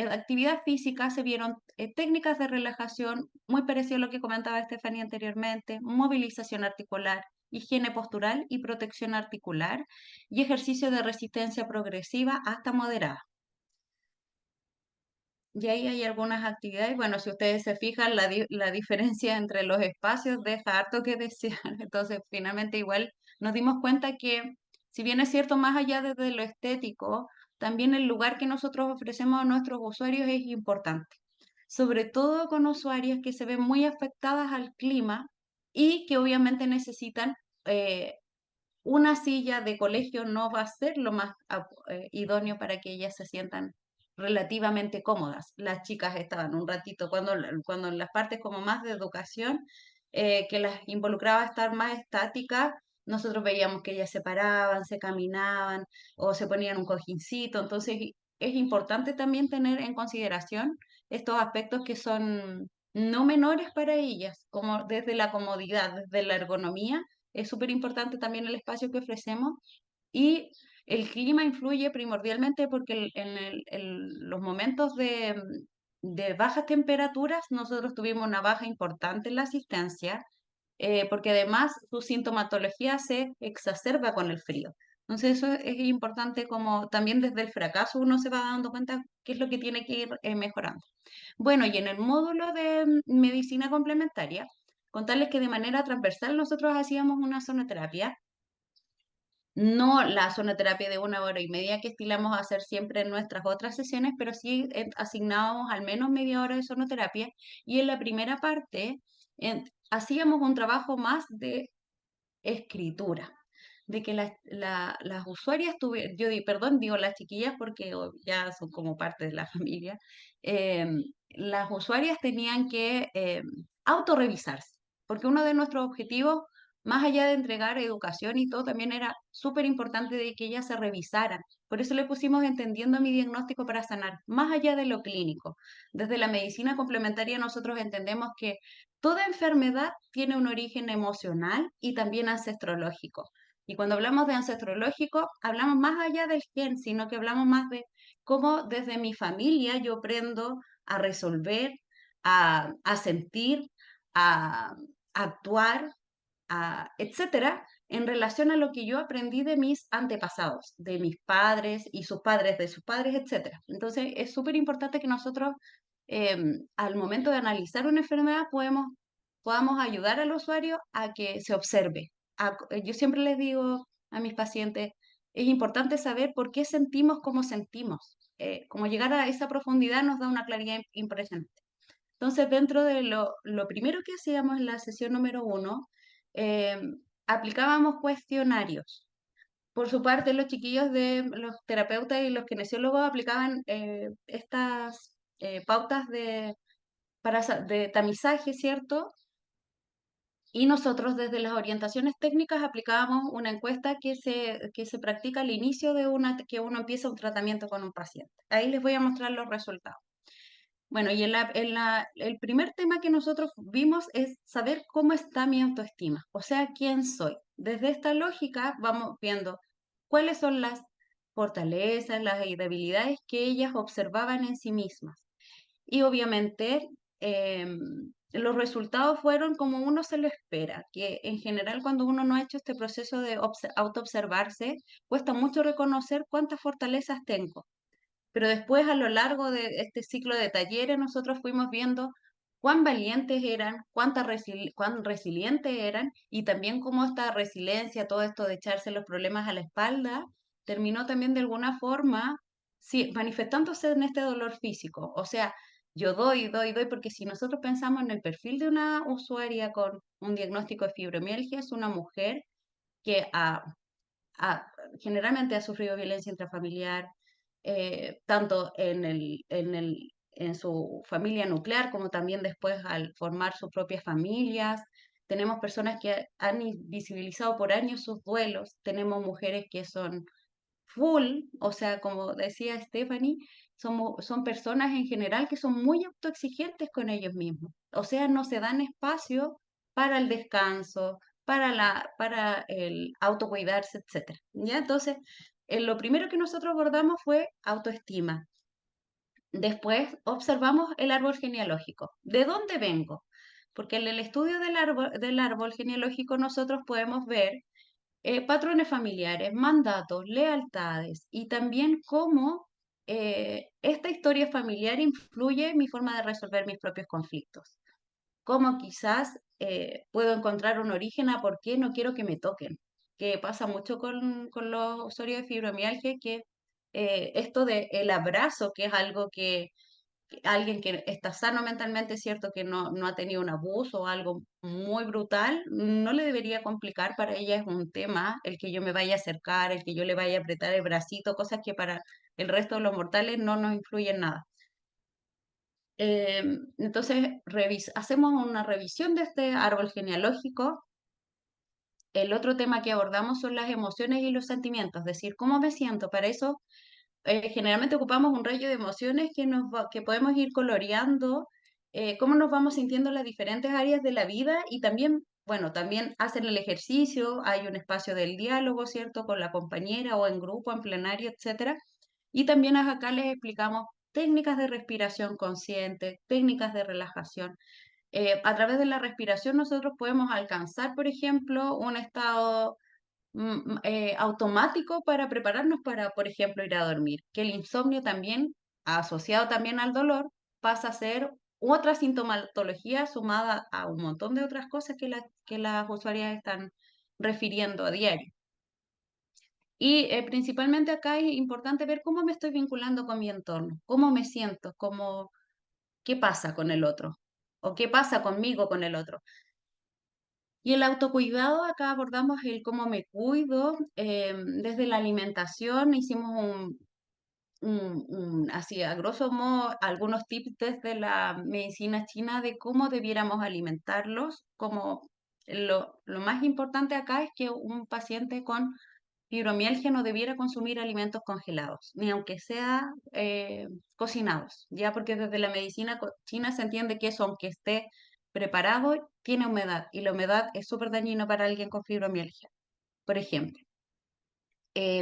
actividad física, se vieron técnicas de relajación, muy parecido a lo que comentaba Estefanía anteriormente: movilización articular, higiene postural y protección articular, y ejercicio de resistencia progresiva hasta moderada. Y ahí hay algunas actividades. Bueno, si ustedes se fijan, la diferencia entre los espacios deja harto que desear. Entonces, finalmente, igual nos dimos cuenta que, si bien es cierto, más allá de lo estético, también el lugar que nosotros ofrecemos a nuestros usuarios es importante. Sobre todo con usuarias que se ven muy afectadas al clima y que obviamente necesitan eh, una silla de colegio. No va a ser lo más idóneo para que ellas se sientan relativamente cómodas. Las chicas estaban un ratito, cuando en las partes como más de educación, que las involucraba a estar más estáticas, nosotros veíamos que ellas se paraban, se caminaban o se ponían un cojincito. Entonces es importante también tener en consideración estos aspectos que son no menores para ellas, como desde la comodidad, desde la ergonomía. Es súper importante también el espacio que ofrecemos, y el clima influye primordialmente porque en los momentos de bajas temperaturas nosotros tuvimos una baja importante en la asistencia, porque además su sintomatología se exacerba con el frío. Entonces eso es importante, como también desde el fracaso uno se va dando cuenta qué es lo que tiene que ir mejorando. Bueno, y en el módulo de medicina complementaria, contarles que de manera transversal nosotros hacíamos una sonoterapia no la sonoterapia de 1 hora y media que estilamos hacer siempre en nuestras otras sesiones, pero sí asignábamos al menos media hora de sonoterapia y en la primera parte hacíamos un trabajo más de escritura, de que las usuarias tuvieran, perdón, digo las chiquillas porque ya son como parte de la familia, las usuarias tenían que autorrevisarse, porque uno de nuestros objetivos, más allá de entregar educación y todo, también era súper importante de que ellas se revisaran. Por eso le pusimos entendiendo mi diagnóstico para sanar, más allá de lo clínico. Desde la medicina complementaria nosotros entendemos que toda enfermedad tiene un origen emocional y también ancestrológico. Y cuando hablamos de ancestrológico, hablamos más allá del gen, sino que hablamos más de cómo desde mi familia yo aprendo a resolver, a sentir, a actuar, etcétera, en relación a lo que yo aprendí de mis antepasados, de mis padres y sus padres, de sus padres, etcétera. Entonces, es súper importante que nosotros, al momento de analizar una enfermedad, podamos ayudar al usuario a que se observe. Yo siempre les digo a mis pacientes, es importante saber por qué sentimos como sentimos. Como llegar a esa profundidad nos da una claridad impresionante. Entonces, dentro de lo primero que hacíamos en la sesión número 1, eh, aplicábamos cuestionarios. Por su parte, los chiquillos de los terapeutas y los kinesiólogos aplicaban estas pautas de tamizaje, ¿cierto? Y nosotros desde las orientaciones técnicas aplicábamos una encuesta que se practica al inicio que uno empieza un tratamiento con un paciente. Ahí les voy a mostrar los resultados. Bueno, y el primer tema que nosotros vimos es saber cómo está mi autoestima, o sea, quién soy. Desde esta lógica vamos viendo cuáles son las fortalezas, las debilidades que ellas observaban en sí mismas. Y obviamente los resultados fueron como uno se lo espera, que en general cuando uno no ha hecho este proceso de autoobservarse, cuesta mucho reconocer cuántas fortalezas tengo. Pero después, a lo largo de este ciclo de talleres, nosotros fuimos viendo cuán valientes eran, cuán resilientes eran, y también cómo esta resiliencia, todo esto de echarse los problemas a la espalda, terminó también de alguna forma, sí, manifestándose en este dolor físico. O sea, yo doy, doy, doy, porque si nosotros pensamos en el perfil de una usuaria con un diagnóstico de fibromialgia, es una mujer que ha- generalmente ha sufrido violencia intrafamiliar, tanto en su familia nuclear como también después al formar sus propias familias. Tenemos personas que han invisibilizado por años sus duelos, tenemos mujeres que son full, o sea, como decía Stephanie, son personas en general que son muy autoexigentes con ellos mismos. O sea, no se dan espacio para el descanso, para el autocuidarse, etcétera. ¿Ya? Entonces, lo primero que nosotros abordamos fue autoestima. Después observamos el árbol genealógico. ¿De dónde vengo? Porque en el estudio del árbol genealógico nosotros podemos ver patrones familiares, mandatos, lealtades y también cómo esta historia familiar influye en mi forma de resolver mis propios conflictos. Cómo quizás puedo encontrar un origen a por qué no quiero que me toquen, que pasa mucho con los usuarios de fibromialgia, que esto de el abrazo, que es algo que alguien que está sano mentalmente, es cierto que no ha tenido un abuso o algo muy brutal, no le debería complicar, para ella es un tema el que yo me vaya a acercar, el que yo le vaya a apretar el bracito, cosas que para el resto de los mortales no nos influyen nada. Entonces, hacemos una revisión de este árbol genealógico. El otro tema que abordamos son las emociones y los sentimientos, es decir, cómo me siento. Para eso generalmente ocupamos un rayo de emociones que podemos ir coloreando, cómo nos vamos sintiendo en las diferentes áreas de la vida y también, bueno, también hacen el ejercicio, hay un espacio del diálogo, ¿cierto? Con la compañera o en grupo, en plenario, etcétera. Y también acá les explicamos técnicas de respiración consciente, técnicas de relajación. A través de la respiración nosotros podemos alcanzar, por ejemplo, un estado automático para prepararnos para, por ejemplo, ir a dormir. Que el insomnio también, asociado también al dolor, pasa a ser otra sintomatología sumada a un montón de otras cosas que las usuarias están refiriendo a diario. Y principalmente acá es importante ver cómo me estoy vinculando con mi entorno, cómo me siento, qué pasa con el otro o qué pasa conmigo con el otro. Y el autocuidado, acá abordamos el cómo me cuido, desde la alimentación hicimos así a grosso modo, algunos tips desde la medicina china de cómo debiéramos alimentarlos, como lo más importante acá es que un paciente con fibromialgia no debiera consumir alimentos congelados, ni aunque sea cocinados, ya porque desde la medicina china se entiende que eso, aunque esté preparado, tiene humedad y la humedad es súper dañina para alguien con fibromialgia, por ejemplo.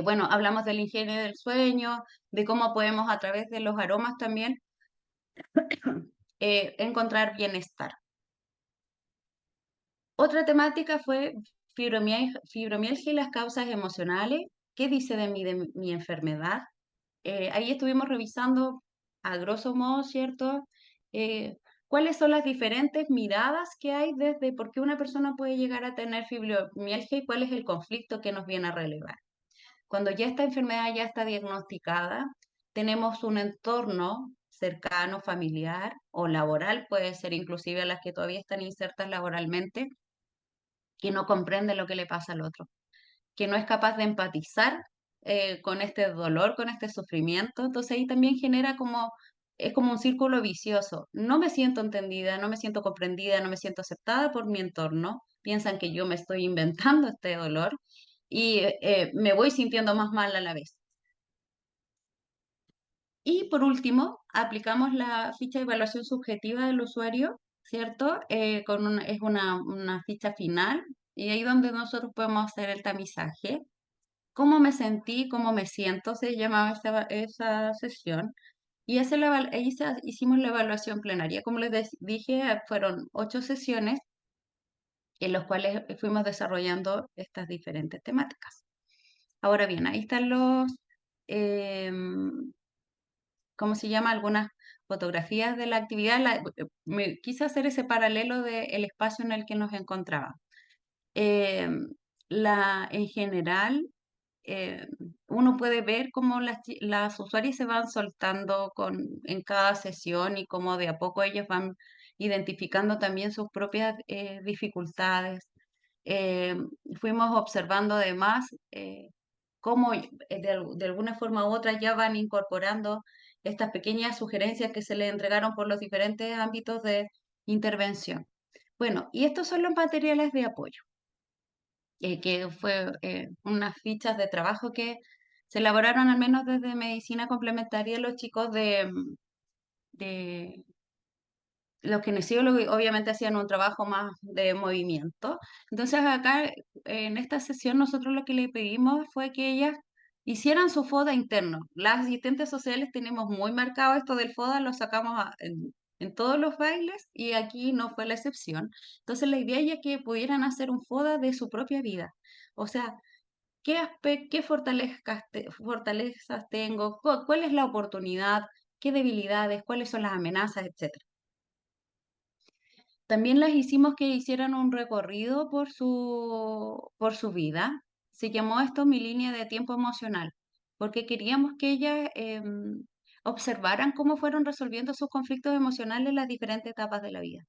Bueno, hablamos de la higiene del sueño, de cómo podemos a través de los aromas también encontrar bienestar. Otra temática fue fibromialgia y las causas emocionales. ¿Qué dice de mi enfermedad? Ahí estuvimos revisando a grosso modo, ¿cierto? ¿Cuáles son las diferentes miradas que hay desde por qué una persona puede llegar a tener fibromialgia y cuál es el conflicto que nos viene a relevar? Cuando ya esta enfermedad ya está diagnosticada, tenemos un entorno cercano, familiar o laboral, puede ser inclusive a las que todavía están insertas laboralmente, que no comprende lo que le pasa al otro, que no es capaz de empatizar con este dolor, con este sufrimiento. Entonces ahí también genera es como un círculo vicioso. No me siento entendida, no me siento comprendida, no me siento aceptada por mi entorno. Piensan que yo me estoy inventando este dolor y me voy sintiendo más mal a la vez. Y por último, aplicamos la ficha de evaluación subjetiva del usuario, ¿cierto? Es una ficha final y ahí donde nosotros podemos hacer el tamizaje. ¿Cómo me sentí? ¿Cómo me siento? Se llamaba esa sesión. Y hicimos la evaluación plenaria. Como dije, fueron 8 sesiones en las cuales fuimos desarrollando estas diferentes temáticas. Ahora bien, ahí están em, ¿cómo se llama? Algunas fotografías de la actividad. Me quise hacer ese paralelo del espacio en el que nos encontraba. En general, eh, uno puede ver cómo las usuarias se van soltando en cada sesión y cómo de a poco ellas van identificando también sus propias dificultades. Eh, Fuimos observando además cómo de alguna forma u otra ya van incorporando estas pequeñas sugerencias que se les entregaron por los diferentes ámbitos de intervención. Bueno, y estos son los materiales de apoyo que fue unas fichas de trabajo que se elaboraron al menos desde medicina complementaria los chicos de los kinesiólogos obviamente hacían un trabajo más de movimiento. Entonces acá en esta sesión nosotros lo que le pedimos fue que ellas hicieran su FODA interno. Las asistentes sociales tenemos muy marcado esto del FODA, lo sacamos en todos los bailes y aquí no fue la excepción. Entonces la idea es que pudieran hacer un FODA de su propia vida. O sea, qué fortalezas tengo, cuál es la oportunidad, qué debilidades, cuáles son las amenazas, etcétera. También las hicimos que hicieran un recorrido por su vida. Se llamó esto mi línea de tiempo emocional, porque queríamos que ellas observaran cómo fueron resolviendo sus conflictos emocionales en las diferentes etapas de la vida.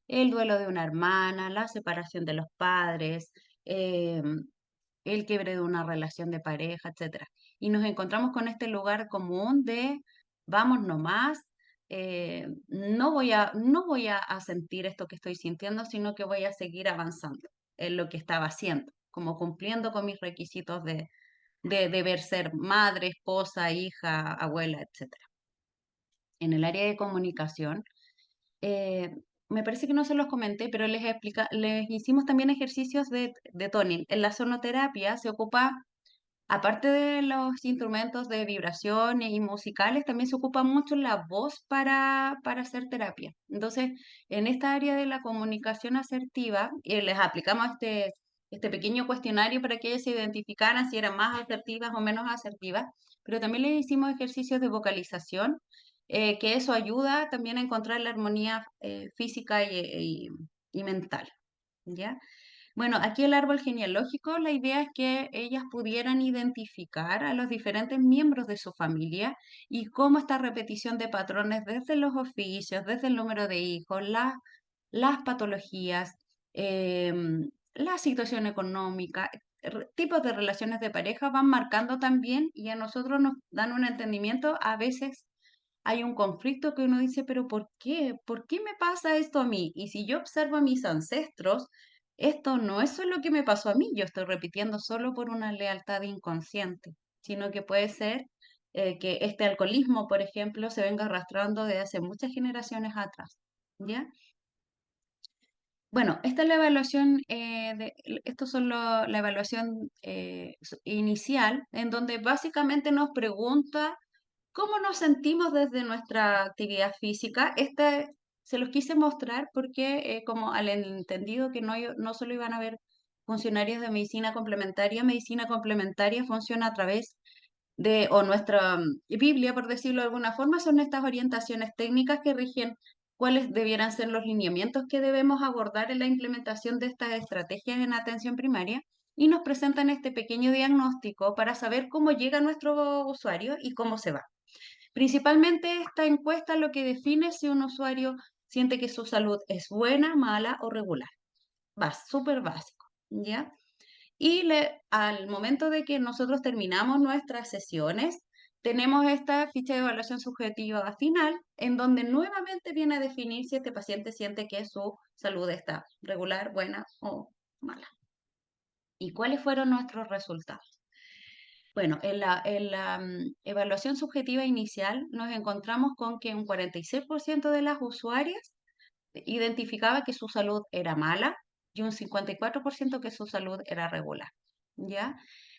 El duelo de una hermana, la separación de los padres, el quiebre de una relación de pareja, etcétera. Y nos encontramos con este lugar común de vamos nomás, no voy a sentir esto que estoy sintiendo, sino que voy a seguir avanzando en lo que estaba haciendo, como cumpliendo con mis requisitos de deber ser madre, esposa, hija, abuela, etcétera. En el área de comunicación, eh, me parece que no se los comenté, pero les hicimos también ejercicios de toning. En la sonoterapia se ocupa, aparte de los instrumentos de vibración y musicales, también se ocupa mucho la voz para hacer terapia. Entonces, en esta área de la comunicación asertiva, les aplicamos este pequeño cuestionario para que ellas se identificaran si eran más asertivas o menos asertivas, pero también les hicimos ejercicios de vocalización, que eso ayuda también a encontrar la armonía física y mental. ¿Ya? Bueno, aquí el árbol genealógico, la idea es que ellas pudieran identificar a los diferentes miembros de su familia y cómo esta repetición de patrones desde los oficios, desde el número de hijos, las patologías, la situación económica, tipos de relaciones de pareja van marcando también y a nosotros nos dan un entendimiento. A veces hay un conflicto que uno dice, pero ¿por qué? ¿Por qué me pasa esto a mí? Y si yo observo a mis ancestros, esto no es solo que me pasó a mí, yo estoy repitiendo solo por una lealtad inconsciente, sino que puede ser que este alcoholismo, por ejemplo, se venga arrastrando desde hace muchas generaciones atrás, ¿ya? Bueno, esta es la evaluación, estos son la evaluación inicial, en donde básicamente nos pregunta cómo nos sentimos desde nuestra actividad física. Este se los quise mostrar porque como al entendido que no solo iban a haber funcionarios de medicina complementaria funciona a través de, o nuestra Biblia, por decirlo de alguna forma, son estas orientaciones técnicas que rigen cuáles debieran ser los lineamientos que debemos abordar en la implementación de estas estrategias en atención primaria y nos presentan este pequeño diagnóstico para saber cómo llega nuestro usuario y cómo se va. Principalmente esta encuesta lo que define si un usuario siente que su salud es buena, mala o regular. Va, súper básico, ¿ya? Y al momento de que nosotros terminamos nuestras sesiones, tenemos esta ficha de evaluación subjetiva final, en donde nuevamente viene a definir si este paciente siente que su salud está regular, buena o mala. ¿Y cuáles fueron nuestros resultados? Bueno, en la evaluación subjetiva inicial nos encontramos con que un 46% de las usuarias identificaba que su salud era mala y un 54% que su salud era regular, ¿ya?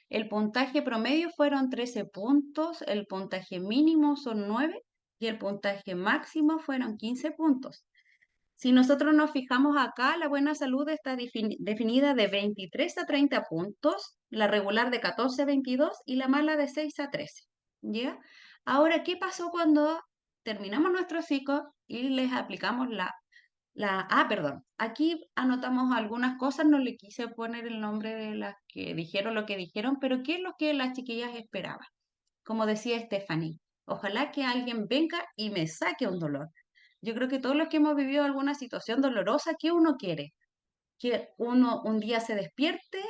El puntaje promedio fueron 13 puntos, el puntaje mínimo son 9 y el puntaje máximo fueron 15 puntos. Si nosotros nos fijamos acá, la buena salud está definida de 23 a 30 puntos, la regular de 14 a 22 y la mala de 6 a 13. ¿Ya? Ahora, ¿qué pasó cuando terminamos nuestro ciclo y les aplicamos perdón, aquí anotamos algunas cosas, no le quise poner el nombre de las que dijeron lo que dijeron, pero ¿qué es lo que las chiquillas esperaban? Como decía Stephanie, ojalá que alguien venga y me saque un dolor. Yo creo que todos los que hemos vivido alguna situación dolorosa, ¿qué uno quiere? Que uno un día se despierte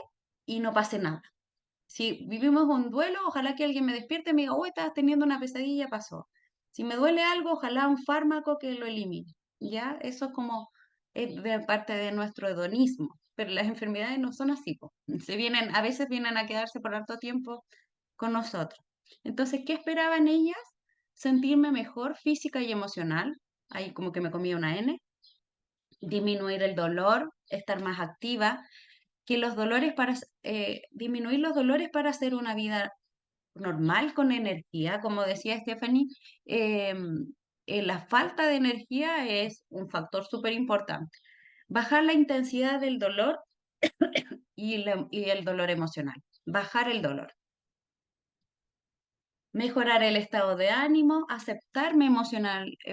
y no pase nada. Si vivimos un duelo, ojalá que alguien me despierte y me diga, oh, estás teniendo una pesadilla, pasó. Si me duele algo, ojalá un fármaco que lo elimine. ¿Ya? Eso es como de parte de nuestro hedonismo. Pero las enfermedades no son así, po. A veces vienen a quedarse por harto tiempo con nosotros. Entonces, ¿qué esperaban ellas? Sentirme mejor física y emocional. Ahí como que me comía una N. Disminuir el dolor, estar más activa, que los dolores disminuir los dolores para hacer una vida normal con energía, como decía Stephanie, la falta de energía es un factor súper importante. Bajar la intensidad del dolor y el dolor emocional. Bajar el dolor. Mejorar el estado de ánimo, aceptarme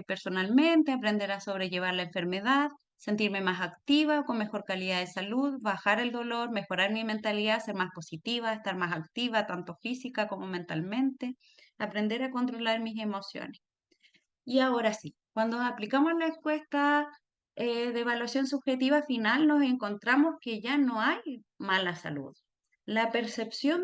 personalmente, aprender a sobrellevar la enfermedad, sentirme más activa, con mejor calidad de salud, bajar el dolor, mejorar mi mentalidad, ser más positiva, estar más activa, tanto física como mentalmente, aprender a controlar mis emociones. Y ahora sí, cuando aplicamos la encuesta de evaluación subjetiva final, nos encontramos que ya no hay mala salud. La percepción,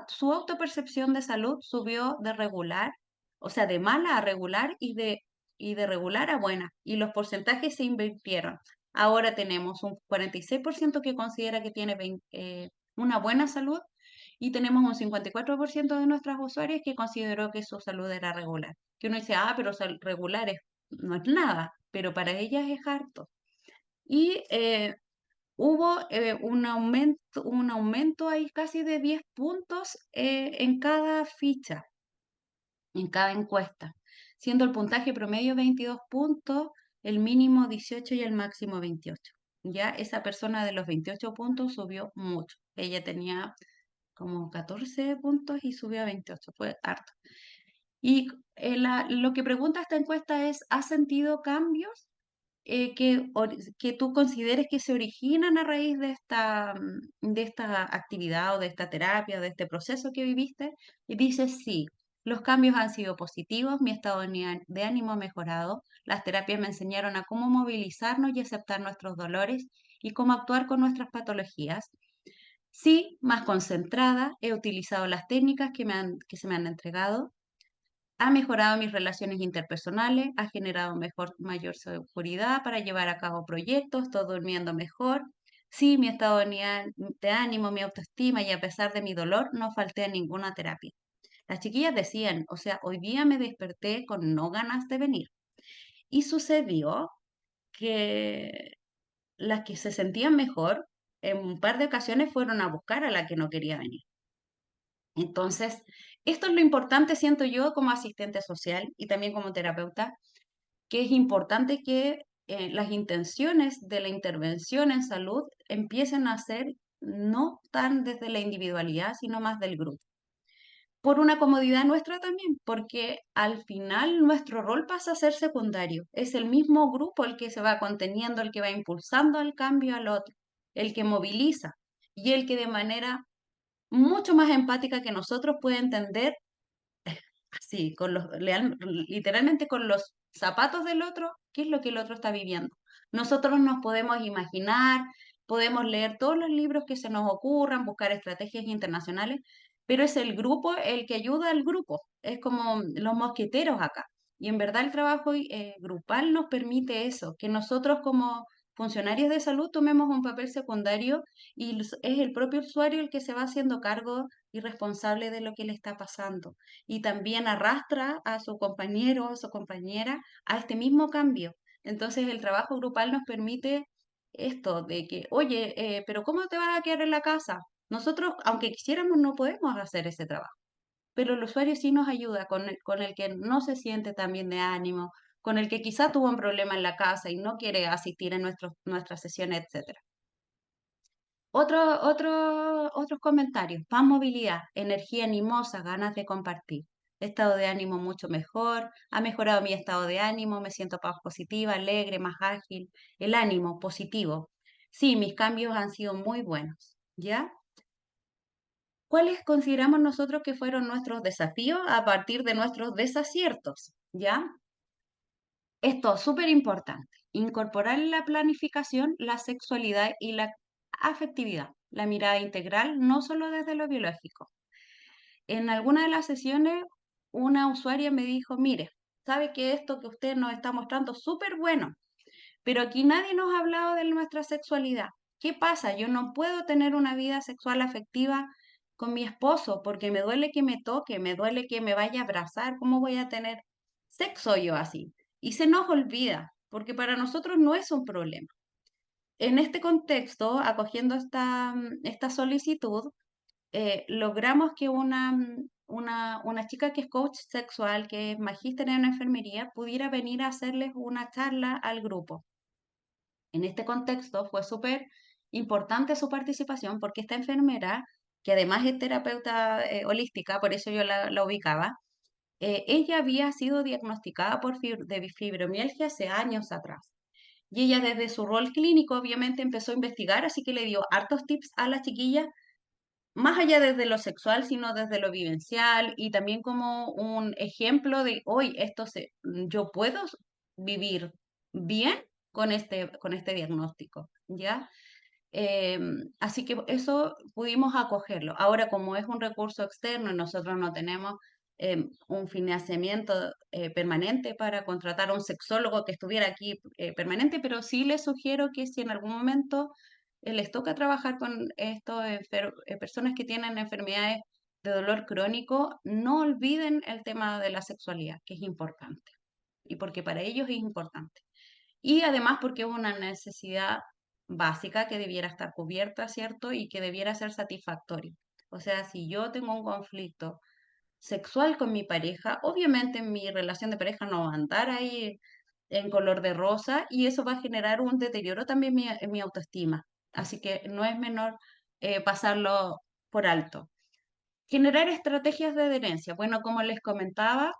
su autopercepción de salud subió de regular, o sea, de mala a regular y de regular a buena. Y los porcentajes se invirtieron. Ahora tenemos un 46% que considera que tiene una buena salud y tenemos un 54% de nuestras usuarias que consideró que su salud era regular. Que uno dice, pero regular no es nada, pero para ellas es harto. Y hubo un aumento ahí casi de 10 puntos en cada ficha, en cada encuesta, siendo el puntaje promedio 22 puntos, el mínimo 18 y el máximo 28. Ya esa persona de los 28 puntos subió mucho. Ella tenía como 14 puntos y subió a 28, fue harto. Y lo que pregunta esta encuesta es, ¿has sentido cambios? que tú consideres que se originan a raíz de esta actividad o de esta terapia o de este proceso que viviste? Y dices, sí, los cambios han sido positivos, mi estado de ánimo ha mejorado, las terapias me enseñaron a cómo movilizarnos y aceptar nuestros dolores y cómo actuar con nuestras patologías. Sí, más concentrada, he utilizado las técnicas que se me han entregado, ha mejorado mis relaciones interpersonales, ha generado mayor seguridad para llevar a cabo proyectos, estoy durmiendo mejor. Sí, mi estado de ánimo, mi autoestima y a pesar de mi dolor, no falté a ninguna terapia. Las chiquillas decían, o sea, hoy día me desperté con no ganas de venir. Y sucedió que las que se sentían mejor, en un par de ocasiones fueron a buscar a la que no quería venir. Entonces, esto es lo importante, siento yo, como asistente social y también como terapeuta, que es importante que las intenciones de la intervención en salud empiecen a ser no tan desde la individualidad, sino más del grupo. Por una comodidad nuestra también, porque al final nuestro rol pasa a ser secundario. Es el mismo grupo el que se va conteniendo, el que va impulsando el cambio al otro, el que moviliza y el que de manera mucho más empática que nosotros puede entender así, literalmente con los zapatos del otro, qué es lo que el otro está viviendo. Nosotros nos podemos imaginar, podemos leer todos los libros que se nos ocurran, buscar estrategias internacionales, pero es el grupo el que ayuda al grupo, es como los mosqueteros acá. Y en verdad el trabajo grupal nos permite eso, que nosotros como funcionarios de salud tomemos un papel secundario y es el propio usuario el que se va haciendo cargo y responsable de lo que le está pasando y también arrastra a su compañero o a su compañera a este mismo cambio. Entonces el trabajo grupal nos permite esto de que, oye, pero ¿cómo te vas a quedar en la casa? Nosotros, aunque quisiéramos, no podemos hacer ese trabajo, pero el usuario sí nos ayuda con el que no se siente tan bien de ánimo, con el que quizá tuvo un problema en la casa y no quiere asistir a nuestras sesiones, etcétera. Otros comentarios. Más movilidad, energía animosa, ganas de compartir. Estado de ánimo mucho mejor. Ha mejorado mi estado de ánimo. Me siento más positiva, alegre, más ágil. El ánimo positivo. Sí, mis cambios han sido muy buenos. ¿Ya? ¿Cuáles consideramos nosotros que fueron nuestros desafíos a partir de nuestros desaciertos? ¿Ya? Esto es súper importante. Incorporar en la planificación la sexualidad y la afectividad, la mirada integral, no solo desde lo biológico. En alguna de las sesiones, una usuaria me dijo, mire, sabe que esto que usted nos está mostrando es súper bueno, pero aquí nadie nos ha hablado de nuestra sexualidad. ¿Qué pasa? Yo no puedo tener una vida sexual afectiva con mi esposo porque me duele que me toque, me duele que me vaya a abrazar. ¿Cómo voy a tener sexo yo así? Y se nos olvida, porque para nosotros no es un problema. En este contexto, acogiendo esta solicitud, logramos que una chica que es coach sexual, que es magíster en enfermería, pudiera venir a hacerles una charla al grupo. En este contexto fue súper importante su participación porque esta enfermera, que además es terapeuta holística, por eso yo la ubicaba, ella había sido diagnosticada de fibromialgia hace años atrás. Y ella desde su rol clínico obviamente empezó a investigar, así que le dio hartos tips a la chiquilla, más allá desde lo sexual, sino desde lo vivencial y también como un ejemplo de, hoy yo puedo vivir bien con este diagnóstico, ¿ya? Así que eso pudimos acogerlo. Ahora, como es un recurso externo y nosotros no tenemos un financiamiento permanente para contratar a un sexólogo que estuviera aquí permanente, pero sí les sugiero que si en algún momento les toca trabajar con estos personas que tienen enfermedades de dolor crónico, no olviden el tema de la sexualidad, que es importante, y porque para ellos es importante. Y además porque es una necesidad básica que debiera estar cubierta, ¿cierto? Y que debiera ser satisfactoria. O sea, si yo tengo un conflicto sexual con mi pareja, obviamente mi relación de pareja no va a andar ahí en color de rosa y eso va a generar un deterioro también en mi autoestima. Así que no es menor pasarlo por alto. Generar estrategias de adherencia. Bueno, como les comentaba,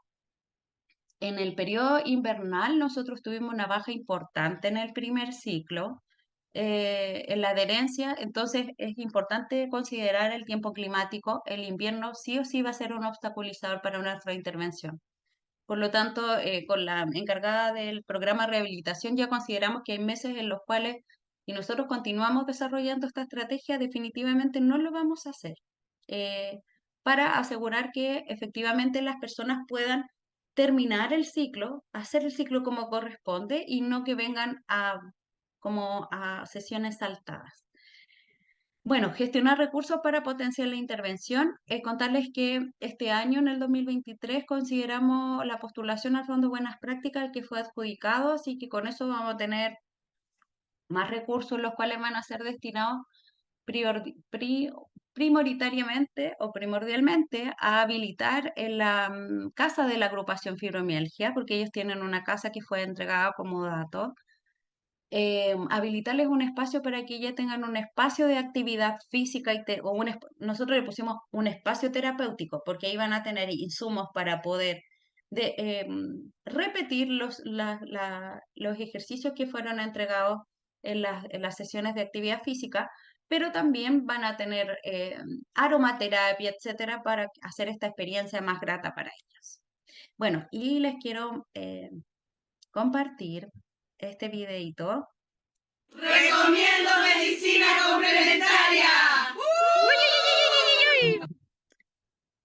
En el periodo invernal nosotros tuvimos una baja importante en el primer ciclo, en la adherencia, entonces es importante considerar el tiempo climático. El invierno sí o sí va a ser un obstaculizador para nuestra intervención. Por lo tanto, con la encargada del programa de rehabilitación ya consideramos que hay meses en los cuales, si nosotros continuamos desarrollando esta estrategia, definitivamente no lo vamos a hacer, eh, para asegurar que efectivamente las personas puedan terminar el ciclo, hacer el ciclo como corresponde y no que vengan como a sesiones saltadas. Bueno, gestionar recursos para potenciar la intervención. Contarles que este año, en el 2023, consideramos la postulación al Fondo Buenas Prácticas, el que fue adjudicado, así que con eso vamos a tener más recursos, los cuales van a ser destinados prioritariamente o primordialmente a habilitar en la casa de la agrupación fibromialgia, porque ellos tienen una casa que fue entregada como dato. Habilitarles un espacio para que ya tengan un espacio de actividad física nosotros le pusimos un espacio terapéutico porque ahí van a tener insumos para poder repetir los ejercicios que fueron entregados en las sesiones de actividad física, pero también van a tener aromaterapia, etcétera, para hacer esta experiencia más grata para ellos. Bueno, y les quiero compartir este videito. Recomiendo medicina complementaria.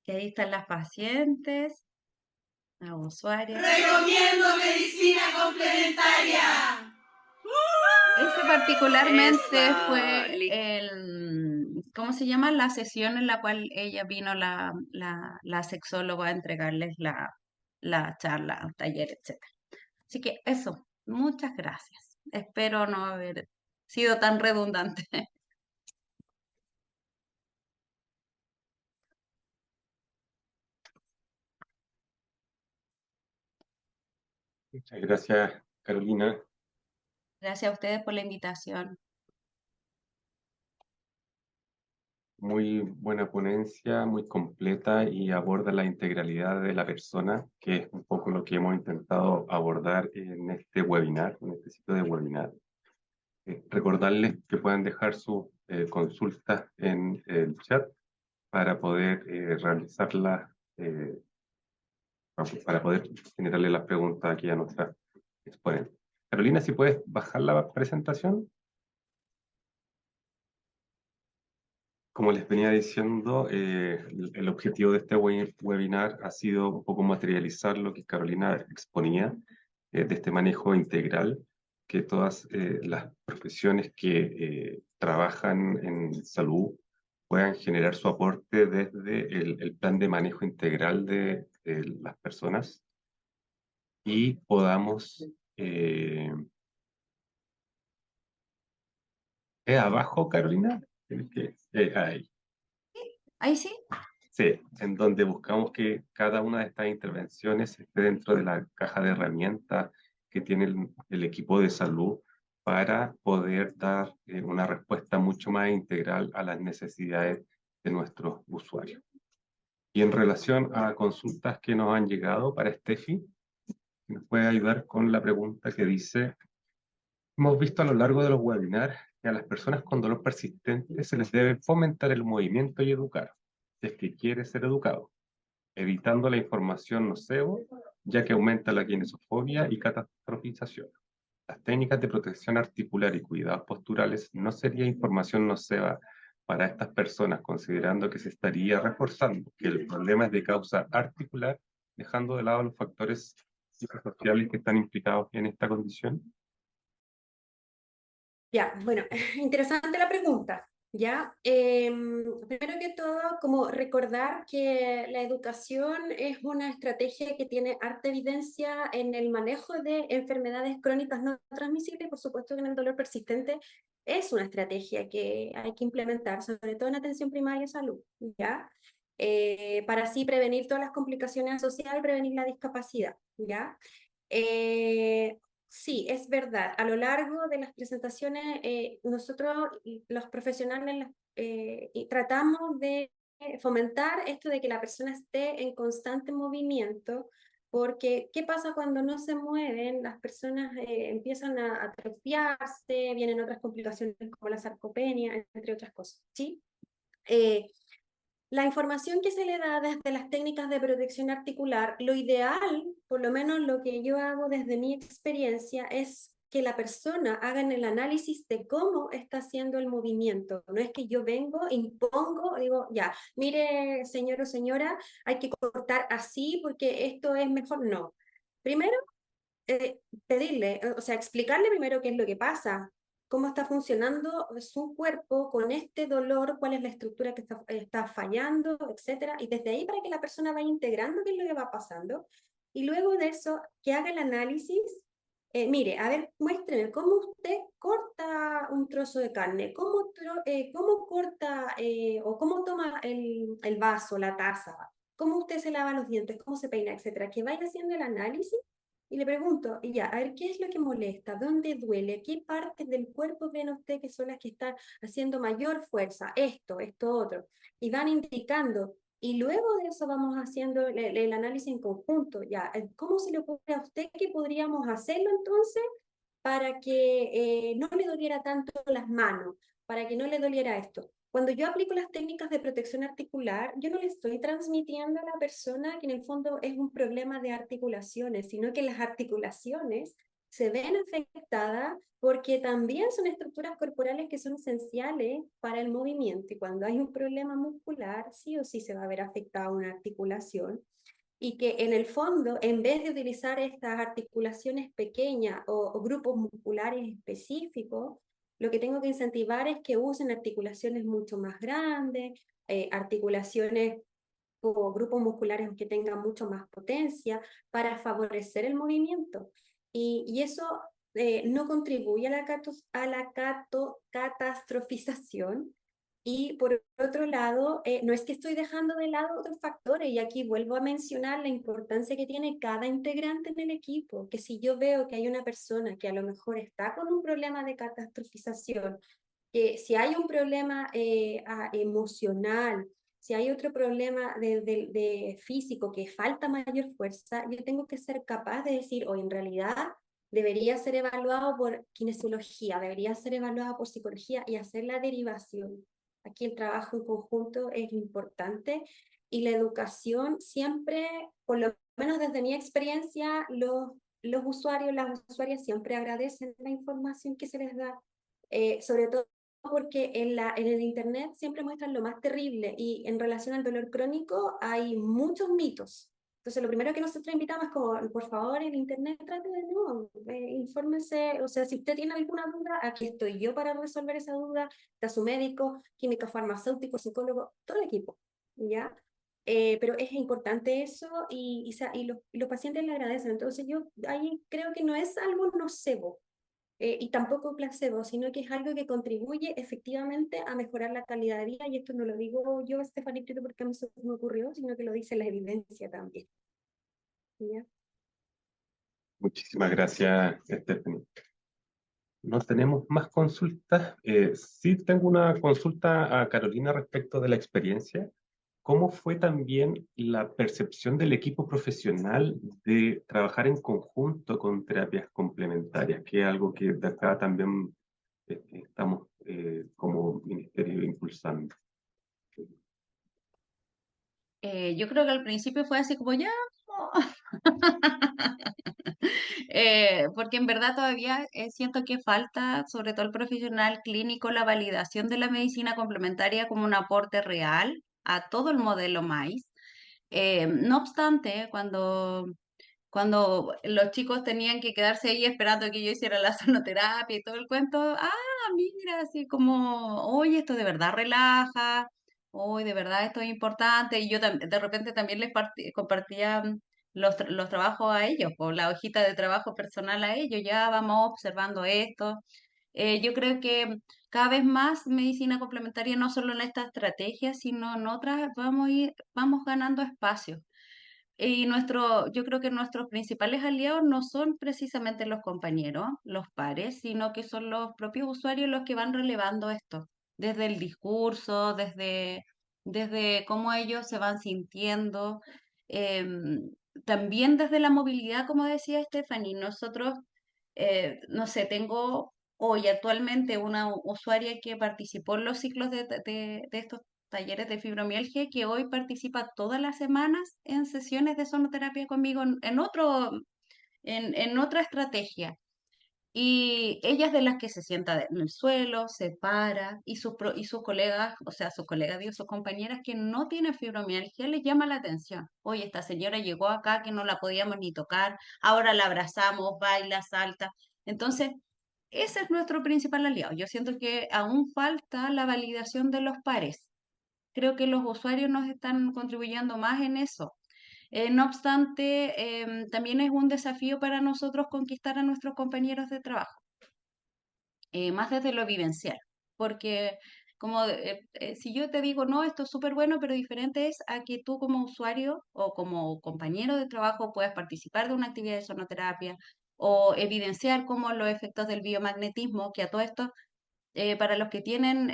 Que ahí están las pacientes, las usuarias. Recomiendo medicina complementaria. Ese particularmente Eso, fue ¿cómo se llama? La sesión en la cual ella vino la sexóloga a entregarles la charla, taller, etc. Así que eso, muchas gracias. Espero no haber sido tan redundante. Muchas gracias, Carolina. Gracias a ustedes por la invitación. Muy buena ponencia, muy completa y aborda la integralidad de la persona, que es un poco lo que hemos intentado abordar en este webinar, en este ciclo de webinar. Recordarles que pueden dejar sus consultas en el chat para poder realizarlas, para poder generarle las preguntas aquí a nuestra exponente. Carolina, si puedes bajar la presentación. Como les venía diciendo, el objetivo de este webinar ha sido un poco materializar lo que Carolina exponía, de este manejo integral, que todas las profesiones que trabajan en salud puedan generar su aporte desde el plan de manejo integral de las personas y podamos... abajo, Carolina? Ahí. Ahí sí. Sí, en donde buscamos que cada una de estas intervenciones esté dentro de la caja de herramientas que tiene el equipo de salud para poder dar una respuesta mucho más integral a las necesidades de nuestros usuarios. Y en relación a consultas que nos han llegado para Steffi, ¿nos puede ayudar con la pregunta que dice: hemos visto a lo largo de los webinars que a las personas con dolor persistente se les debe fomentar el movimiento y educar, si es que quiere ser educado, evitando la información nocebo, ya que aumenta la kinesofobia y catastrofización. Las técnicas de protección articular y cuidados posturales no sería información noceba para estas personas, considerando que se estaría reforzando que el problema es de causa articular, dejando de lado los factores psicosociales que están implicados en esta condición. Ya, bueno, interesante la pregunta. Ya, primero que todo, como recordar que la educación es una estrategia que tiene harta evidencia en el manejo de enfermedades crónicas no transmisibles. Por supuesto que en el dolor persistente es una estrategia que hay que implementar, sobre todo en atención primaria de salud, ¿ya? Para así prevenir todas las complicaciones asociadas y prevenir la discapacidad, ¿ya? Sí, es verdad. A lo largo de las presentaciones, nosotros, los profesionales, tratamos de fomentar esto de que la persona esté en constante movimiento, porque ¿qué pasa cuando no se mueven? Las personas empiezan a atrofiarse, vienen otras complicaciones como la sarcopenia, entre otras cosas, ¿sí? La información que se le da desde las técnicas de protección articular, lo ideal, por lo menos lo que yo hago desde mi experiencia, es que la persona haga el análisis de cómo está haciendo el movimiento. No es que yo vengo, impongo, digo, ya, mire, señor o señora, hay que cortar así porque esto es mejor. No. Primero, pedirle, o sea, explicarle primero qué es lo que pasa, cómo está funcionando su cuerpo con este dolor, cuál es la estructura que está fallando, etcétera, y desde ahí para que la persona vaya integrando qué es lo que va pasando, y luego de eso, que haga el análisis. Mire, a ver, muéstreme cómo usted corta un trozo de carne, cómo corta o cómo toma el vaso, la taza, cómo usted se lava los dientes, cómo se peina, etcétera. Que vaya haciendo el análisis y le pregunto, y ya, a ver, ¿qué es lo que molesta? ¿Dónde duele? ¿Qué partes del cuerpo ven usted que son las que están haciendo mayor fuerza? Esto, otro. Y van indicando. Y luego de eso vamos haciendo el análisis en conjunto. Ya, ¿cómo se le ocurre a usted que podríamos hacerlo entonces para que no le doliera tanto las manos, para que no le doliera esto? Cuando yo aplico las técnicas de protección articular, yo no le estoy transmitiendo a la persona que en el fondo es un problema de articulaciones, sino que las articulaciones se ven afectadas porque también son estructuras corporales que son esenciales para el movimiento. Y cuando hay un problema muscular, sí o sí se va a ver afectada una articulación. Y que en el fondo, en vez de utilizar estas articulaciones pequeñas o grupos musculares específicos, lo que tengo que incentivar es que usen articulaciones mucho más grandes, articulaciones o grupos musculares que tengan mucho más potencia para favorecer el movimiento. Y eso no contribuye a la catastrofización. Y por otro lado, no es que estoy dejando de lado otros factores, y aquí vuelvo a mencionar la importancia que tiene cada integrante en el equipo, que si yo veo que hay una persona que a lo mejor está con un problema de catastrofización, que si hay un problema emocional, si hay otro problema de físico que falta mayor fuerza, yo tengo que ser capaz de decir, o en realidad debería ser evaluado por kinesiología, debería ser evaluado por psicología y hacer la derivación. Aquí el trabajo en conjunto es importante y la educación siempre, por lo menos desde mi experiencia, los usuarios, las usuarias siempre agradecen la información que se les da, sobre todo porque en el internet siempre muestran lo más terrible y en relación al dolor crónico hay muchos mitos. Entonces, lo primero que nosotros invitamos es como, por favor, en internet trate de no, infórmese, o sea, si usted tiene alguna duda, aquí estoy yo para resolver esa duda, está su médico, químico farmacéutico, psicólogo, todo el equipo, ¿ya? Pero es importante eso y los pacientes le agradecen. Entonces, yo ahí creo que no es algo nocebo, y tampoco placebo, sino que es algo que contribuye efectivamente a mejorar la calidad de vida, y esto no lo digo yo, Stephanie, porque a mí se me ocurrió, sino que lo dice la evidencia también. ¿Ya? Muchísimas gracias, Stephanie. No tenemos más consultas. Sí tengo una consulta a Carolina respecto de la experiencia. ¿Cómo fue también la percepción del equipo profesional de trabajar en conjunto con terapias complementarias? Que es algo que de acá también estamos como ministerio impulsando. Yo creo que al principio fue así como ya, no. Porque en verdad todavía siento que falta, sobre todo el profesional clínico, la validación de la medicina complementaria como un aporte real a todo el modelo MAIS. No obstante, cuando los chicos tenían que quedarse ahí esperando que yo hiciera la sonoterapia y todo el cuento, mira, así como, oye, esto de verdad relaja, hoy de verdad esto es importante, y yo de repente también compartía los trabajos a ellos, por la hojita de trabajo personal a ellos, ya vamos observando esto. Yo creo que cada vez más medicina complementaria, no solo en esta estrategia, sino en otras, vamos ganando espacio. Y yo creo que nuestros principales aliados no son precisamente los compañeros, los pares, sino que son los propios usuarios los que van relevando esto, desde el discurso, desde cómo ellos se van sintiendo. también desde la movilidad, como decía Stephanie, nosotros, no sé, tengo hoy actualmente una usuaria que participó en los ciclos de estos talleres de fibromialgia, que hoy participa todas las semanas en sesiones de sonoterapia conmigo en otra estrategia. Y ella es de las que se sienta en el suelo, se para, y sus colegas, o sea, sus colegas, digo, sus compañeras que no tienen fibromialgia, les llama la atención. Oye, esta señora llegó acá que no la podíamos ni tocar, ahora la abrazamos, baila, salta. Entonces, ese es nuestro principal aliado. Yo siento que aún falta la validación de los pares. Creo que los usuarios nos están contribuyendo más en eso. No obstante, también es un desafío para nosotros conquistar a nuestros compañeros de trabajo, más desde lo vivencial, porque como si yo te digo, no, esto es súper bueno, pero diferente es a que tú como usuario o como compañero de trabajo puedas participar de una actividad de sonoterapia o evidenciar cómo los efectos del biomagnetismo, que a todo esto, para los que tienen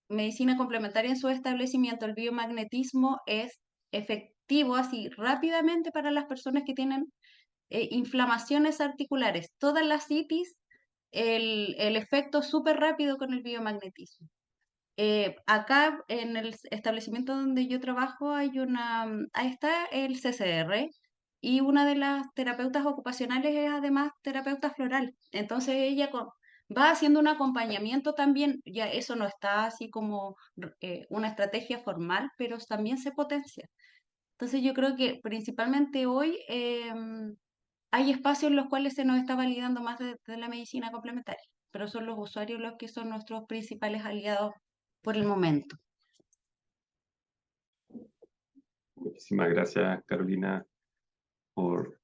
medicina complementaria en su establecimiento, el biomagnetismo es efectivo así rápidamente para las personas que tienen inflamaciones articulares. Todas las itis, el efecto súper rápido con el biomagnetismo. Acá en el establecimiento donde yo trabajo ahí está el CCR, y una de las terapeutas ocupacionales es además terapeuta floral. Entonces ella va haciendo un acompañamiento también, ya eso no está así como una estrategia formal, pero también se potencia. Entonces yo creo que principalmente hoy hay espacios en los cuales se nos está validando más de la medicina complementaria, pero son los usuarios los que son nuestros principales aliados por el momento. Muchísimas gracias, Carolina, por